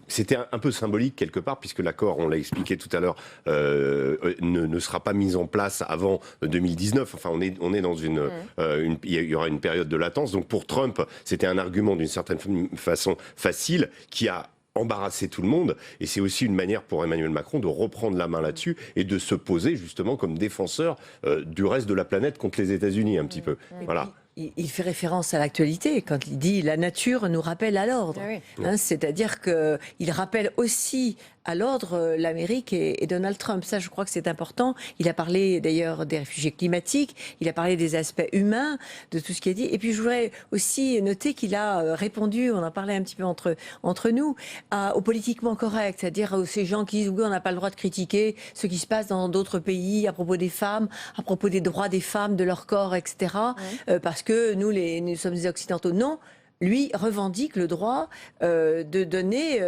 c'était un peu symbolique quelque part, puisque l'accord, on l'a expliqué tout à l'heure, ne sera pas mis en place avant 2019. Enfin, on est dans il y aura une période de latence, donc pour Trump, c'était un argument d'une certaine façon facile, qui a embarrasser tout le monde, et c'est aussi une manière pour Emmanuel Macron de reprendre la main là-dessus et de se poser justement comme défenseur du reste de la planète contre les États-Unis un petit peu. Voilà. Il fait référence à l'actualité quand il dit « la nature nous rappelle à l'ordre ». C'est-à-dire qu'il rappelle aussi à l'ordre l'Amérique et Donald Trump. Ça, je crois que c'est important. Il a parlé d'ailleurs des réfugiés climatiques, il a parlé des aspects humains, de tout ce qui est dit. Et puis je voudrais aussi noter qu'il a répondu, on en parlait un petit peu entre nous, au politiquement correct, c'est-à-dire à ces gens qui disent oui, on n'a pas le droit de critiquer ce qui se passe dans d'autres pays à propos des femmes, à propos des droits des femmes, de leur corps, etc. Parce que nous sommes des Occidentaux. Non. Lui revendique le droit de donner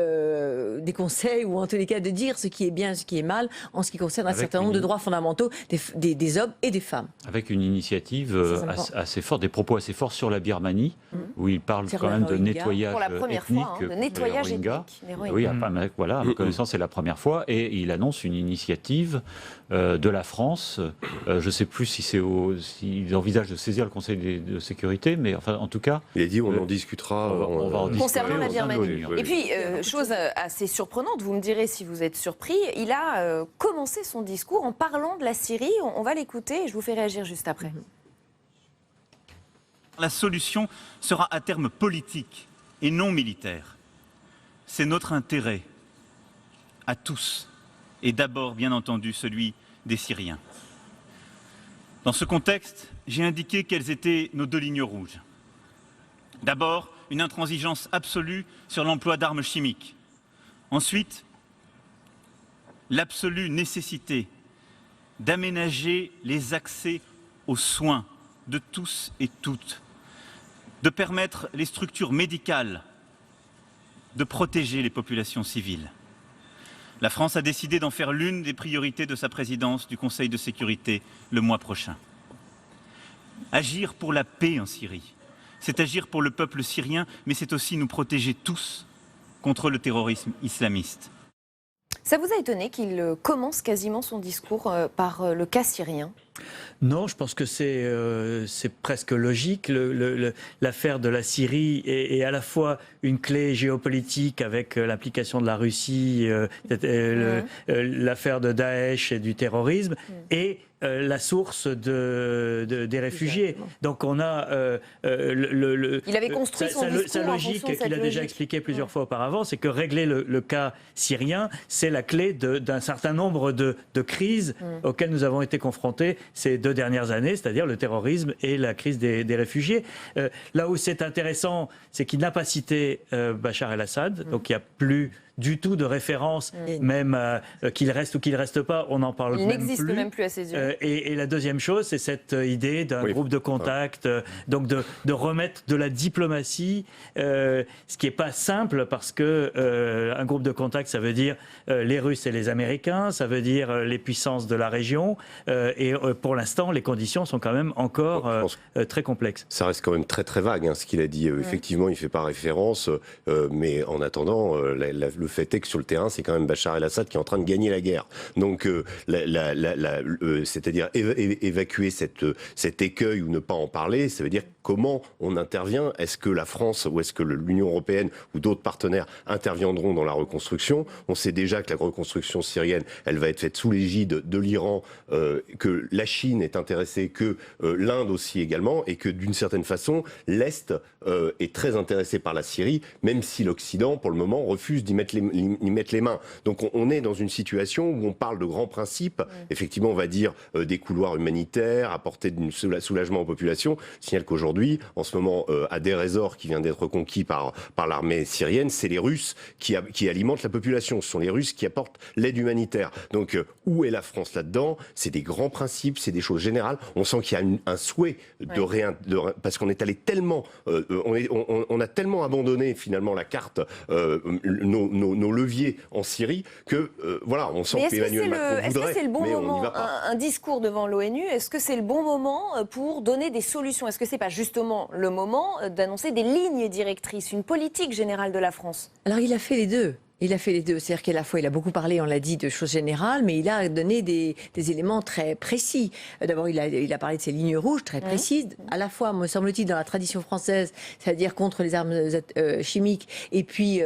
des conseils ou en tous les cas de dire ce qui est bien, ce qui est mal en ce qui concerne un certain nombre de droits fondamentaux des hommes et des femmes. Avec une initiative assez forte, des propos assez forts sur la Birmanie, où il parle quand même de nettoyage pour la première ethnique. Fois, de nettoyage ethnique. Oui, voilà, à ma connaissance, c'est la première fois. Et il annonce une initiative de la France. Je ne sais plus s'il envisage de saisir le Conseil de sécurité, mais enfin, en tout cas... Il a dit on en discutera. On va en discuter concernant la au sein de Birmanie. l'ONU. Et puis, chose assez surprenante, vous me direz si vous êtes surpris, il a commencé son discours en parlant de la Syrie. On va l'écouter et je vous fais réagir juste après. La solution sera à terme politique et non militaire. C'est notre intérêt à tous, et d'abord, bien entendu, celui des Syriens. Dans ce contexte, j'ai indiqué quelles étaient nos 2 lignes rouges. D'abord, une intransigeance absolue sur l'emploi d'armes chimiques. Ensuite, l'absolue nécessité d'aménager les accès aux soins de tous et toutes, de permettre les structures médicales de protéger les populations civiles. La France a décidé d'en faire l'une des priorités de sa présidence du Conseil de sécurité le mois prochain. Agir pour la paix en Syrie, c'est agir pour le peuple syrien, mais c'est aussi nous protéger tous contre le terrorisme islamiste. Ça vous a étonné qu'il commence quasiment son discours par le cas syrien ? Non, je pense que c'est presque logique. L'affaire de la Syrie est à la fois une clé géopolitique avec l'implication de la Russie, l'affaire de Daesh et du terrorisme, et la source des réfugiés. Exactement. Donc on a il avait construit son discours sa logique qu'il a déjà expliqué plusieurs fois auparavant, c'est que régler le cas syrien, c'est la clé d'un certain nombre de crises auxquelles nous avons été confrontés ces 2 dernières années, c'est-à-dire le terrorisme et la crise des réfugiés. Là où c'est intéressant, c'est qu'il n'a pas cité Bachar el-Assad, donc il n'y a plus du tout de référence, même qu'il reste ou qu'il ne reste pas, on n'en parle même plus. Il n'existe même plus à ses yeux. Et la deuxième chose, c'est cette idée d'un groupe de contact, donc de remettre de la diplomatie, ce qui n'est pas simple parce que un groupe de contact, ça veut dire les Russes et les Américains, ça veut dire les puissances de la région, et pour l'instant, les conditions sont quand même encore très complexes. Ça reste quand même très très vague, hein, ce qu'il a dit. Effectivement, il ne fait pas référence, mais en attendant, le fait est que sur le terrain, c'est quand même Bachar el-Assad qui est en train de gagner la guerre. Donc, c'est-à-dire évacuer cet écueil ou ne pas en parler, ça veut dire comment on intervient. Est-ce que la France ou est-ce que l'Union européenne ou d'autres partenaires interviendront dans la reconstruction ? On sait déjà que la reconstruction syrienne, elle va être faite sous l'égide de l'Iran, que la Chine est intéressée, que l'Inde aussi également, et que d'une certaine façon, l'Est est très intéressé par la Syrie, même si l'Occident, pour le moment, refuse d'y mettre les mains. Donc on est dans une situation où on parle de grands principes. Effectivement, on va dire des couloirs humanitaires, apporter du soulagement aux populations. Je signale qu'aujourd'hui, en ce moment, à Deir ez-Zor, qui vient d'être conquis par l'armée syrienne, c'est les Russes qui alimentent la population. Ce sont les Russes qui apportent l'aide humanitaire. Donc où est la France là-dedans ? C'est des grands principes, c'est des choses générales. On sent qu'il y a un souhait parce qu'on est allé tellement... on a tellement abandonné finalement la carte, nos leviers en Syrie, que voilà, on sent qu'Emmanuel Macron voudrait, est-ce que c'est le bon mais moment, on n'y va pas. un discours devant l'ONU, est-ce que c'est le bon moment pour donner des solutions ? Est-ce que c'est pas justement le moment d'annoncer des lignes directrices, une politique générale de la France ? Alors il a fait les deux. Il a fait les deux, c'est-à-dire qu'à la fois il a beaucoup parlé, on l'a dit, de choses générales, mais il a donné des éléments très précis. D'abord il a parlé de ces lignes rouges très précises, à la fois, me semble-t-il, dans la tradition française, c'est-à-dire contre les armes chimiques et puis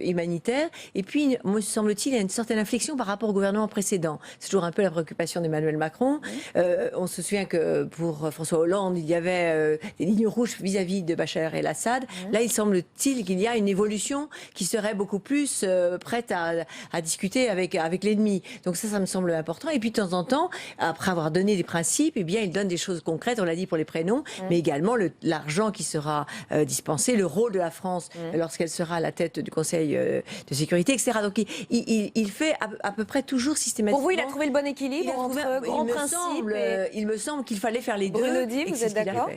humanitaires, et puis, me semble-t-il, il y a une certaine inflexion par rapport au gouvernement précédent. C'est toujours un peu la préoccupation d'Emmanuel Macron. On se souvient que pour François Hollande, il y avait des lignes rouges vis-à-vis de Bachar el-Assad. Là, il semble-t-il qu'il y a une évolution qui serait beaucoup plus plus prête à discuter avec l'ennemi. Donc ça me semble important. Et puis de temps en temps, après avoir donné des principes, eh bien, il donne des choses concrètes, on l'a dit pour les prénoms, mais également l'argent qui sera dispensé, le rôle de la France lorsqu'elle sera à la tête du Conseil de sécurité, etc. Donc il fait à peu près toujours systématiquement. Pour vous, il a trouvé le bon équilibre entre grands principes il me semble qu'il fallait faire les deux. Bruno Di, vous êtes d'accord?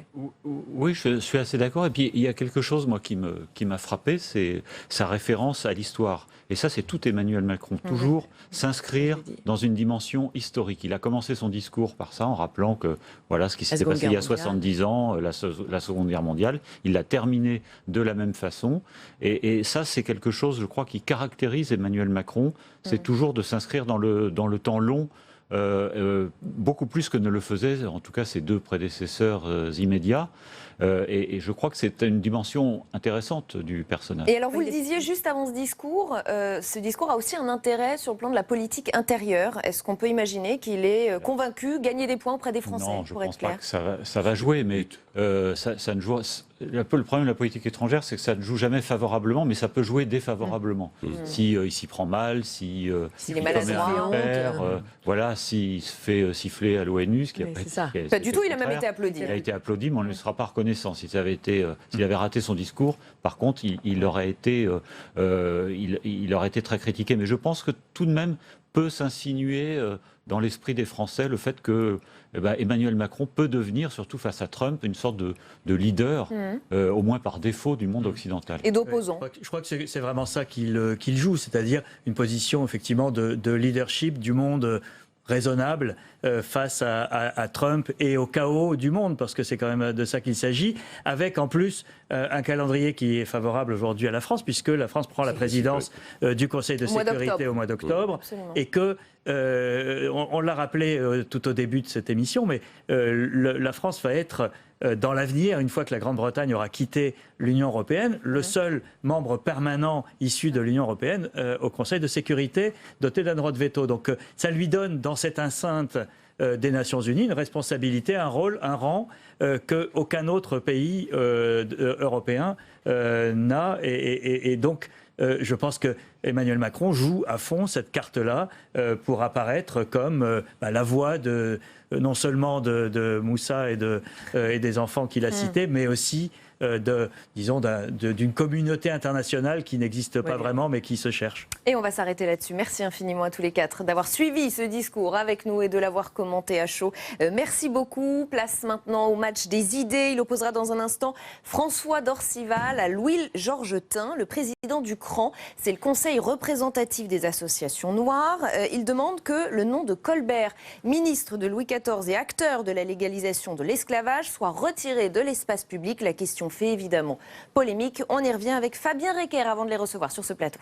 Oui, je suis assez d'accord. Et puis, il y a quelque chose, moi, qui m'a frappé, c'est sa référence à l'histoire. Et ça, c'est tout Emmanuel Macron. Toujours s'inscrire dans une dimension historique. Il a commencé son discours par ça, en rappelant que voilà ce qui s'était passé il y a 70 ans, la Seconde Guerre mondiale. Il l'a terminé de la même façon. Et ça, c'est quelque chose, je crois, qui caractérise Emmanuel Macron. C'est toujours de s'inscrire dans le temps long. Beaucoup plus que ne le faisaient, en tout cas, ses deux prédécesseurs immédiats. Et je crois que c'est une dimension intéressante du personnage. Et alors, vous le disiez juste avant ce discours a aussi un intérêt sur le plan de la politique intérieure. Est-ce qu'on peut imaginer qu'il est convaincu, gagner des points auprès des Français? Non, je ne pense pas que ça va jouer, mais ça ne joue... Le problème de la politique étrangère, c'est que ça ne joue jamais favorablement, mais ça peut jouer défavorablement. Si il s'y prend mal, s'il est maladroit, voilà, s'il se fait siffler à l'ONU, ce qui a pas du tout, il a même été applaudi. Il a été applaudi, mais on ne lui sera pas reconnaissant. S'il avait raté son discours, par contre, il aurait été très critiqué. Mais je pense que tout de même peut s'insinuer dans l'esprit des Français le fait que Emmanuel Macron peut devenir, surtout face à Trump, une sorte de leader, au moins par défaut, du monde occidental. Et d'opposant. Je crois que c'est vraiment ça qu'il joue, c'est-à-dire une position effectivement de leadership du monde raisonnable face à Trump et au chaos du monde, parce que c'est quand même de ça qu'il s'agit, avec en plus un calendrier qui est favorable aujourd'hui à la France, puisque la France prend la présidence du Conseil de sécurité au mois d'octobre, et que, on l'a rappelé tout au début de cette émission, mais la France va être dans l'avenir, une fois que la Grande-Bretagne aura quitté l'Union européenne, le seul membre permanent issu de l'Union européenne au Conseil de sécurité doté d'un droit de veto. Donc ça lui donne dans cette enceinte des Nations Unies une responsabilité, un rôle, un rang qu'aucun autre pays européen n'a. Et donc je pense que Emmanuel Macron joue à fond cette carte-là pour apparaître comme la voix non seulement de Moussa et des enfants qu'il a cités, mais aussi d'une communauté internationale qui n'existe pas vraiment, mais qui se cherche. Et on va s'arrêter là-dessus. Merci infiniment à tous les quatre d'avoir suivi ce discours avec nous et de l'avoir commenté à chaud. Merci beaucoup. Place maintenant au match des idées. Il opposera dans un instant François Dorcival à Louis Georgetin, le président du CRAN. C'est le Conseil représentatif des associations noires. Il demande que le nom de Colbert, ministre de Louis XIV et acteur de la légalisation de l'esclavage, soit retiré de l'espace public. La question fait évidemment polémique. On y revient avec Fabien Recker avant de les recevoir sur ce plateau.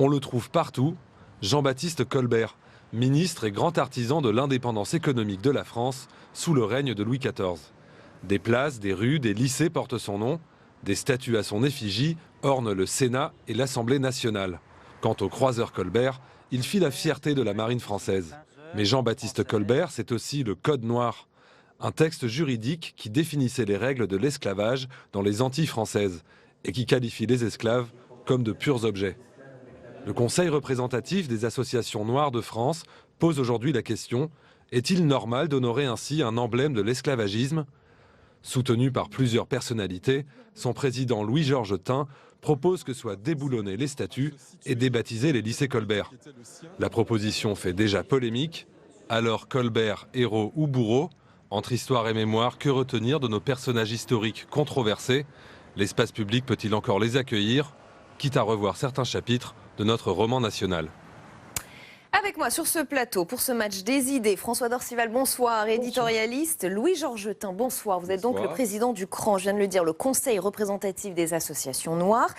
On le trouve partout, Jean-Baptiste Colbert, ministre et grand artisan de l'indépendance économique de la France sous le règne de Louis XIV. Des places, des rues, des lycées portent son nom, des statues à son effigie ornent le Sénat et l'Assemblée nationale. Quant au croiseur Colbert, il fit la fierté de la marine française. Mais Jean-Baptiste Colbert, c'est aussi le Code noir, un texte juridique qui définissait les règles de l'esclavage dans les Antilles françaises et qui qualifie les esclaves comme de purs objets. Le Conseil représentatif des associations noires de France pose aujourd'hui la question: est-il normal d'honorer ainsi un emblème de l'esclavagisme ? Soutenu par plusieurs personnalités, son président Louis Georgetin propose que soient déboulonnés les statues et débaptisés les lycées Colbert. La proposition fait déjà polémique. Alors Colbert, héros ou bourreau? Entre histoire et mémoire, que retenir de nos personnages historiques controversés? L'espace public peut-il encore les accueillir, quitte à revoir certains chapitres de notre roman national? Avec moi sur ce plateau pour ce match des idées, François Dorcival, bonsoir, éditorialiste. Louis Georgetin, bonsoir. Vous êtes donc le président du CRAN, je viens de le dire, le Conseil représentatif des associations noires.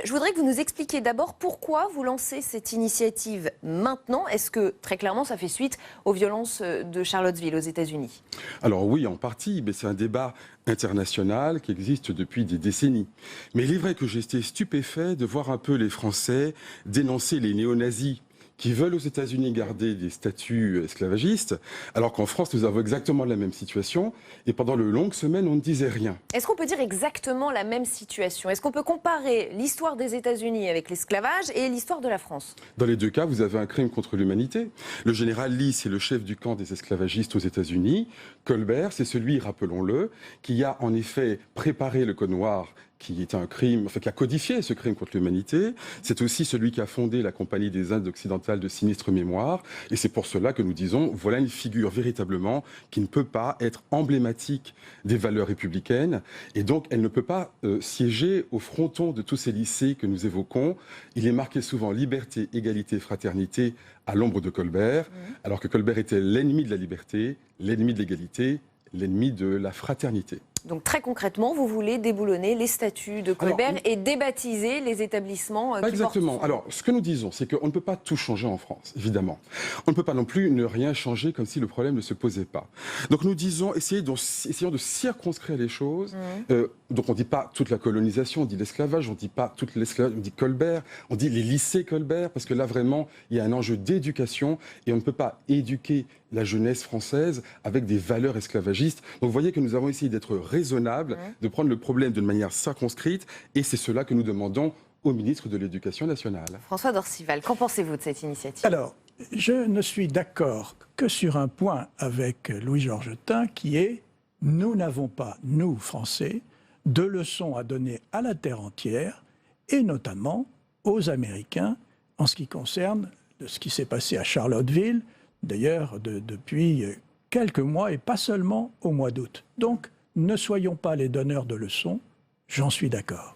Je voudrais que vous nous expliquiez d'abord pourquoi vous lancez cette initiative maintenant. Est-ce que, très clairement, ça fait suite aux violences de Charlottesville aux États-Unis? Alors oui, en partie, mais c'est un débat international qui existe depuis des décennies. Mais il est vrai que j'étais stupéfait de voir un peu les Français dénoncer les néo-nazis qui veulent aux États-Unis garder des statuts esclavagistes, alors qu'en France, nous avons exactement la même situation. Et pendant de longues semaines, on ne disait rien. Est-ce qu'on peut dire exactement la même situation? Est-ce qu'on peut comparer l'histoire des États-Unis avec l'esclavage et l'histoire de la France? Dans les deux cas, vous avez un crime contre l'humanité. Le général Lee, c'est le chef du camp des esclavagistes aux États-Unis. Colbert, c'est celui, rappelons-le, qui a en effet préparé le Code noir, qui est un crime, enfin qui a codifié ce crime contre l'humanité. C'est aussi celui qui a fondé la Compagnie des Indes occidentales de sinistre mémoire. Et c'est pour cela que nous disons, voilà une figure véritablement qui ne peut pas être emblématique des valeurs républicaines. Et donc, elle ne peut pas siéger au fronton de tous ces lycées que nous évoquons. Il est marqué souvent liberté, égalité, fraternité à l'ombre de Colbert, alors que Colbert était l'ennemi de la liberté, l'ennemi de l'égalité, l'ennemi de la fraternité. Donc très concrètement, vous voulez déboulonner les statuts de Colbert et débaptiser les établissements qui exactement. portent... Alors, ce que nous disons, c'est qu'on ne peut pas tout changer en France, évidemment. On ne peut pas non plus ne rien changer comme si le problème ne se posait pas. Donc nous disons, essayons de circonscrire les choses. Donc on ne dit pas toute la colonisation, on dit l'esclavage, on ne dit pas toute l'esclavage, on dit Colbert, on dit les lycées Colbert, parce que là vraiment, il y a un enjeu d'éducation et on ne peut pas éduquer la jeunesse française avec des valeurs esclavagistes. Donc vous voyez que nous avons essayé d'être raisonnables, de prendre le problème d'une manière circonscrite, et c'est cela que nous demandons au ministre de l'Éducation nationale. François Dorcival, qu'en pensez-vous de cette initiative? Alors, je ne suis d'accord que sur un point avec Louis Georgetin, qui est « nous n'avons pas, nous, Français, de leçons à donner à la terre entière, et notamment aux Américains, en ce qui concerne ce qui s'est passé à Charlottesville, d'ailleurs depuis quelques mois, et pas seulement au mois d'août. Donc, ne soyons pas les donneurs de leçons, j'en suis d'accord.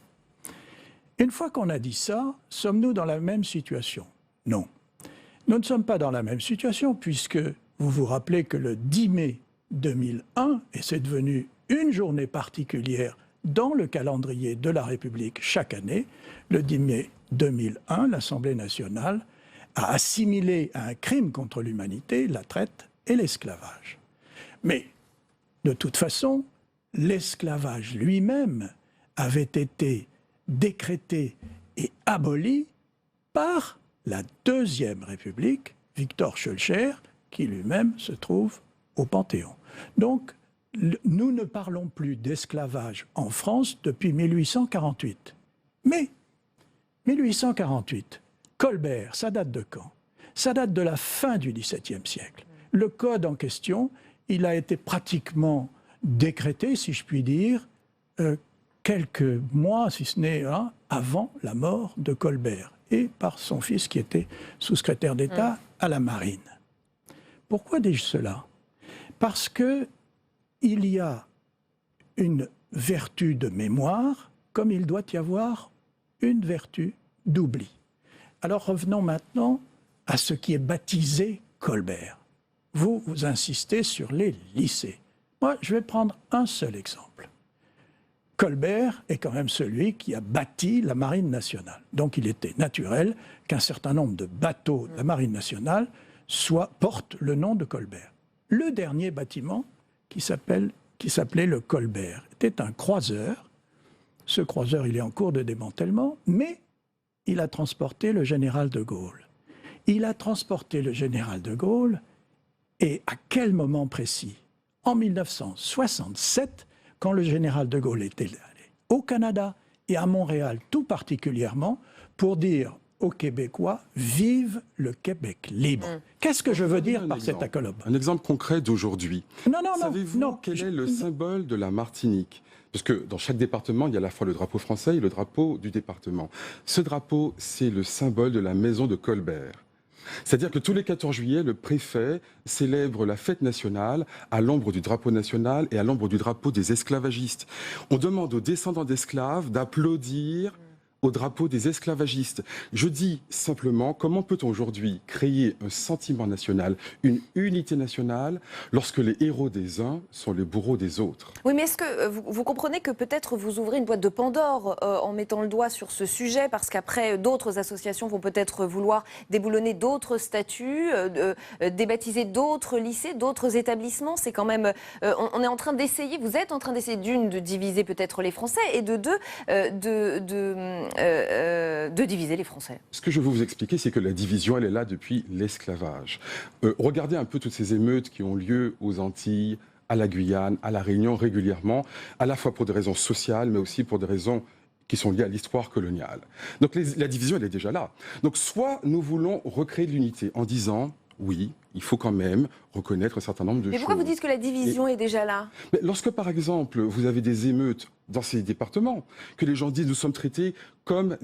Une fois qu'on a dit ça, sommes-nous dans la même situation? Non. Nous ne sommes pas dans la même situation puisque vous vous rappelez que le 10 mai 2001, et c'est devenu une journée particulière dans le calendrier de la République chaque année, le 10 mai 2001, l'Assemblée nationale a assimilé à un crime contre l'humanité la traite et l'esclavage. Mais, de toute façon, l'esclavage lui-même avait été décrété et aboli par la Deuxième République, Victor Schœlcher, qui lui-même se trouve au Panthéon. Donc, nous ne parlons plus d'esclavage en France depuis 1848. Mais, 1848, Colbert, ça date de quand? Ça date de la fin du XVIIe siècle. Le code en question, il a été pratiquement décrété, si je puis dire, quelques mois, si ce n'est un, avant la mort de Colbert, et par son fils qui était sous-secrétaire d'État à la Marine. Pourquoi dis-je cela? Parce que il y a une vertu de mémoire, comme il doit y avoir une vertu d'oubli. Alors revenons maintenant à ce qui est baptisé Colbert. Vous insistez sur les lycées. Moi, je vais prendre un seul exemple. Colbert est quand même celui qui a bâti la Marine nationale. Donc il était naturel qu'un certain nombre de bateaux de la Marine nationale portent le nom de Colbert. Le dernier bâtiment, qui s'appelait le Colbert, était un croiseur. Ce croiseur, il est en cours de démantèlement, mais il a transporté le général de Gaulle. Il a transporté le général de Gaulle, et à quel moment précis? En 1967, quand le général de Gaulle était allé au Canada et à Montréal tout particulièrement, pour dire aux Québécois, vive le Québec libre. Qu'est-ce que je veux dire par cet accolade? Un exemple concret d'aujourd'hui. Savez-vous quel est le symbole de la Martinique? Parce que dans chaque département, il y a à la fois le drapeau français et le drapeau du département. Ce drapeau, c'est le symbole de la maison de Colbert. C'est-à-dire que tous les 14 juillet, le préfet célèbre la fête nationale à l'ombre du drapeau national et à l'ombre du drapeau des esclavagistes. On demande aux descendants d'esclaves d'applaudir au drapeau des esclavagistes. Je dis simplement, comment peut-on aujourd'hui créer un sentiment national, une unité nationale, lorsque les héros des uns sont les bourreaux des autres? Oui, mais est-ce que vous comprenez que peut-être vous ouvrez une boîte de Pandore en mettant le doigt sur ce sujet, parce qu'après, d'autres associations vont peut-être vouloir déboulonner d'autres statuts, débaptiser d'autres lycées, d'autres établissements. C'est quand même... on est en train d'essayer, vous êtes en train d'essayer, d'une, de diviser peut-être les Français, et de deux, de diviser les Français. Ce que je veux vous expliquer, c'est que la division, elle est là depuis l'esclavage. Regardez un peu toutes ces émeutes qui ont lieu aux Antilles, à la Guyane, à la Réunion régulièrement, à la fois pour des raisons sociales, mais aussi pour des raisons qui sont liées à l'histoire coloniale. Donc la division, elle est déjà là. Donc soit nous voulons recréer de l'unité en disant, oui, il faut quand même reconnaître un certain nombre de choses. Mais pourquoi vous dites que la division est déjà là? Mais lorsque, par exemple, vous avez des émeutes dans ces départements, que les gens disent nous sommes traités comme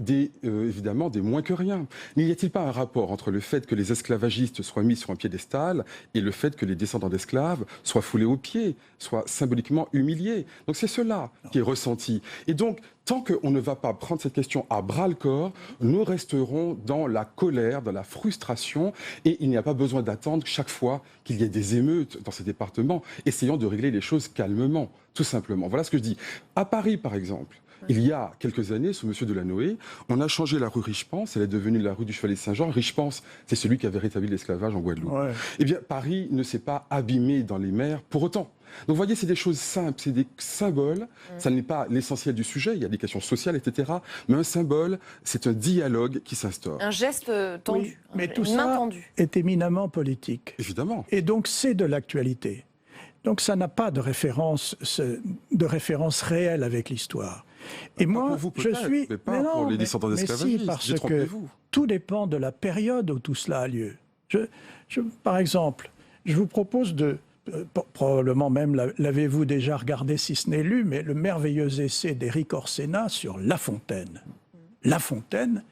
évidemment des moins que rien. N'y a-t-il pas un rapport entre le fait que les esclavagistes soient mis sur un piédestal et le fait que les descendants d'esclaves soient foulés aux pieds, soient symboliquement humiliés? Donc c'est cela qui est ressenti. Et donc, tant qu'on ne va pas prendre cette question à bras-le-corps, nous resterons dans la colère, dans la frustration, et il n'y a pas besoin d'attendre chaque fois qu'il y ait des émeutes dans ces départements. Essayons de régler les choses calmement, tout simplement. Voilà ce que je dis. À Paris, par exemple, il y a quelques années, sous M. Delanoë, on a changé la rue Richepense, elle est devenue la rue du Chevalier-Saint-Jean. Richepense, c'est celui qui avait rétabli l'esclavage en Guadeloupe. Ouais. Eh bien, Paris ne s'est pas abîmé dans les mers pour autant. Donc, vous voyez, c'est des choses simples, c'est des symboles. Ça n'est pas l'essentiel du sujet, il y a des questions sociales, etc. Mais un symbole, c'est un dialogue qui s'instaure. Un geste tendu, oui, mais tout une main ça tendue. Est éminemment politique. Évidemment. Et donc, c'est de l'actualité. Donc, ça n'a pas de référence réelle avec l'histoire. Et moi, pour vous, je suis... mais pas pour les descendants d'esclavagistes. Si, parce que tout dépend de la période où tout cela a lieu. Par exemple, je vous propose de... probablement même l'avez-vous déjà regardé si ce n'est lu, mais le merveilleux essai d'Éric Orsena sur La Fontaine. La Fontaine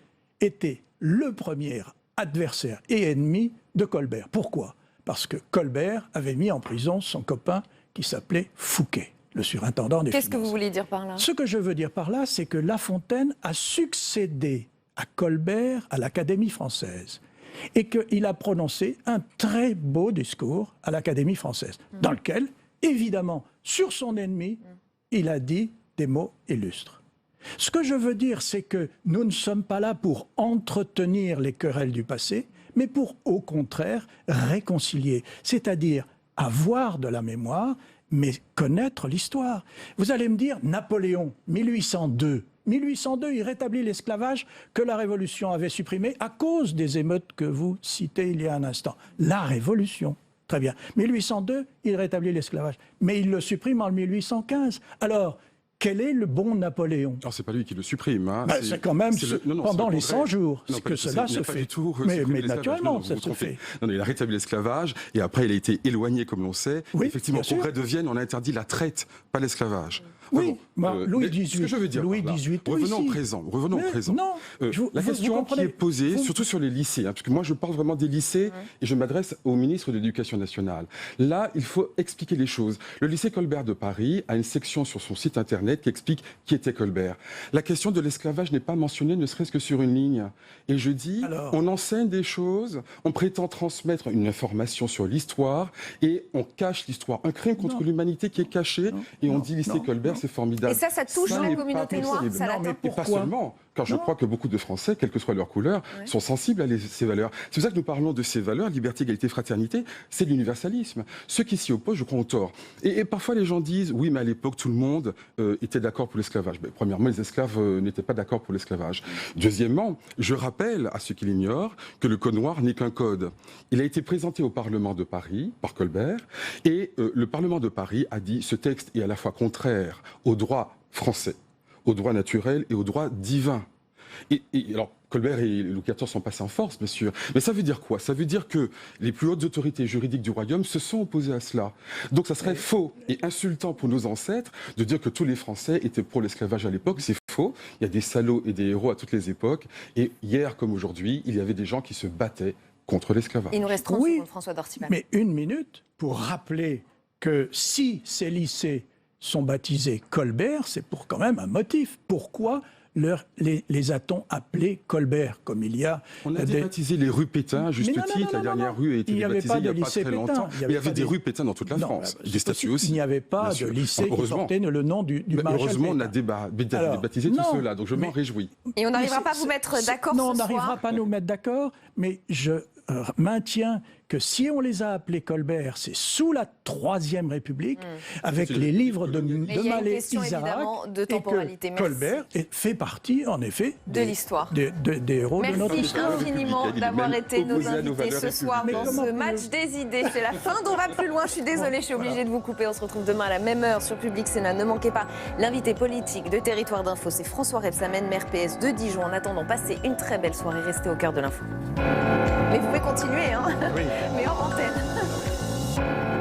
était le premier adversaire et ennemi de Colbert. Pourquoi ? Parce que Colbert avait mis en prison son copain qui s'appelait Fouquet, le surintendant des finances. Qu'est-ce que vous voulez dire par là ? Ce que je veux dire par là, c'est que La Fontaine a succédé à Colbert à l'Académie française. Et qu'il a prononcé un très beau discours à l'Académie française, dans lequel, évidemment, sur son ennemi, il a dit des mots illustres. Ce que je veux dire, c'est que nous ne sommes pas là pour entretenir les querelles du passé, mais pour, au contraire, réconcilier, c'est-à-dire avoir de la mémoire, mais connaître l'histoire. Vous allez me dire, Napoléon, 1802, il rétablit l'esclavage que la Révolution avait supprimé à cause des émeutes que vous citez il y a un instant. La Révolution, très bien. 1802, il rétablit l'esclavage, mais il le supprime en 1815. Alors, quel est le bon Napoléon ? Alors, c'est pas lui qui le supprime. Hein. C'est quand même pendant les 100 jours que cela se fait. Mais naturellement, ça se fait. Non, il a rétabli l'esclavage et après, il a été éloigné, comme l'on sait. Oui, effectivement, au Congrès de Vienne, on a interdit la traite, pas l'esclavage. Oui, Louis XVIII. Ce que je veux dire, revenons au présent. Non, la question qui est posée, surtout sur les lycées, hein, parce que moi je parle vraiment des lycées et je m'adresse au ministre de l'Éducation nationale. Là, il faut expliquer les choses. Le lycée Colbert de Paris a une section sur son site internet qui explique qui était Colbert. La question de l'esclavage n'est pas mentionnée, ne serait-ce que sur une ligne. Et je dis, on enseigne des choses, on prétend transmettre une information sur l'histoire et on cache l'histoire. Un crime contre l'humanité qui est caché et on dit lycée Colbert, c'est formidable. Et ça touche la communauté noire, ça l'atteint. Et pas seulement, car je crois que beaucoup de Français, quelle que soit leur couleur, sont sensibles à ces valeurs. C'est pour ça que nous parlons de ces valeurs, liberté, égalité, fraternité, c'est l'universalisme. Ceux qui s'y opposent, je crois, ont tort. Et parfois les gens disent, oui, mais à l'époque, tout le monde était d'accord pour l'esclavage. Mais, premièrement, les esclaves n'étaient pas d'accord pour l'esclavage. Deuxièmement, je rappelle à ceux qui l'ignorent que le Code noir n'est qu'un code. Il a été présenté au Parlement de Paris par Colbert, et le Parlement de Paris a dit, ce texte est à la fois contraire au droit français, au droit naturel et au droit divin. Et alors, Colbert et Louis XIV sont passés en force, bien sûr. Mais ça veut dire quoi ? Ça veut dire que les plus hautes autorités juridiques du royaume se sont opposées à cela. Donc ça serait faux et insultant pour nos ancêtres de dire que tous les Français étaient pour l'esclavage à l'époque. C'est faux. Il y a des salauds et des héros à toutes les époques. Et hier comme aujourd'hui, il y avait des gens qui se battaient contre l'esclavage. Il nous reste 30 secondes, François Dorcimal. Mais une minute pour rappeler que si ces lycées sont baptisés Colbert, c'est pour quand même un motif. Pourquoi les a-t-on appelés Colbert, comme il y a... On a débaptisé les rues Pétain, à juste titre. La dernière rue a été débaptisée il n'y a pas très longtemps. Il y avait des rues Pétain dans toute la France, des statues aussi. Il n'y avait pas de lycée qui portait le nom du maréchal. Heureusement, on a débaptisé tout cela, donc je m'en réjouis. Et on n'arrivera pas à vous mettre d'accord ce soir. Non, on n'arrivera pas à nous mettre d'accord, mais je maintiens que si on les a appelés Colbert, c'est sous la Troisième République, avec les livres de Mais il y a une Mallet question Isaac, évidemment de et que temporalité. Merci. Colbert fait partie, en effet, De l'histoire. des héros de notre Merci histoire. infiniment d'avoir été nos opposé à nos invités valeurs ce soir dans républicaines. ce match des idées. C'est la fin d'On va plus loin. Je suis désolée, je suis obligée de vous couper. On se retrouve demain à la même heure sur Public Sénat. Ne manquez pas l'invité politique de Territoire d'Info. C'est François Rebsamen, maire PS de Dijon. En attendant, passez une très belle soirée. Restez au cœur de l'info. Mais vous pouvez continuer, hein, mais hors antenne.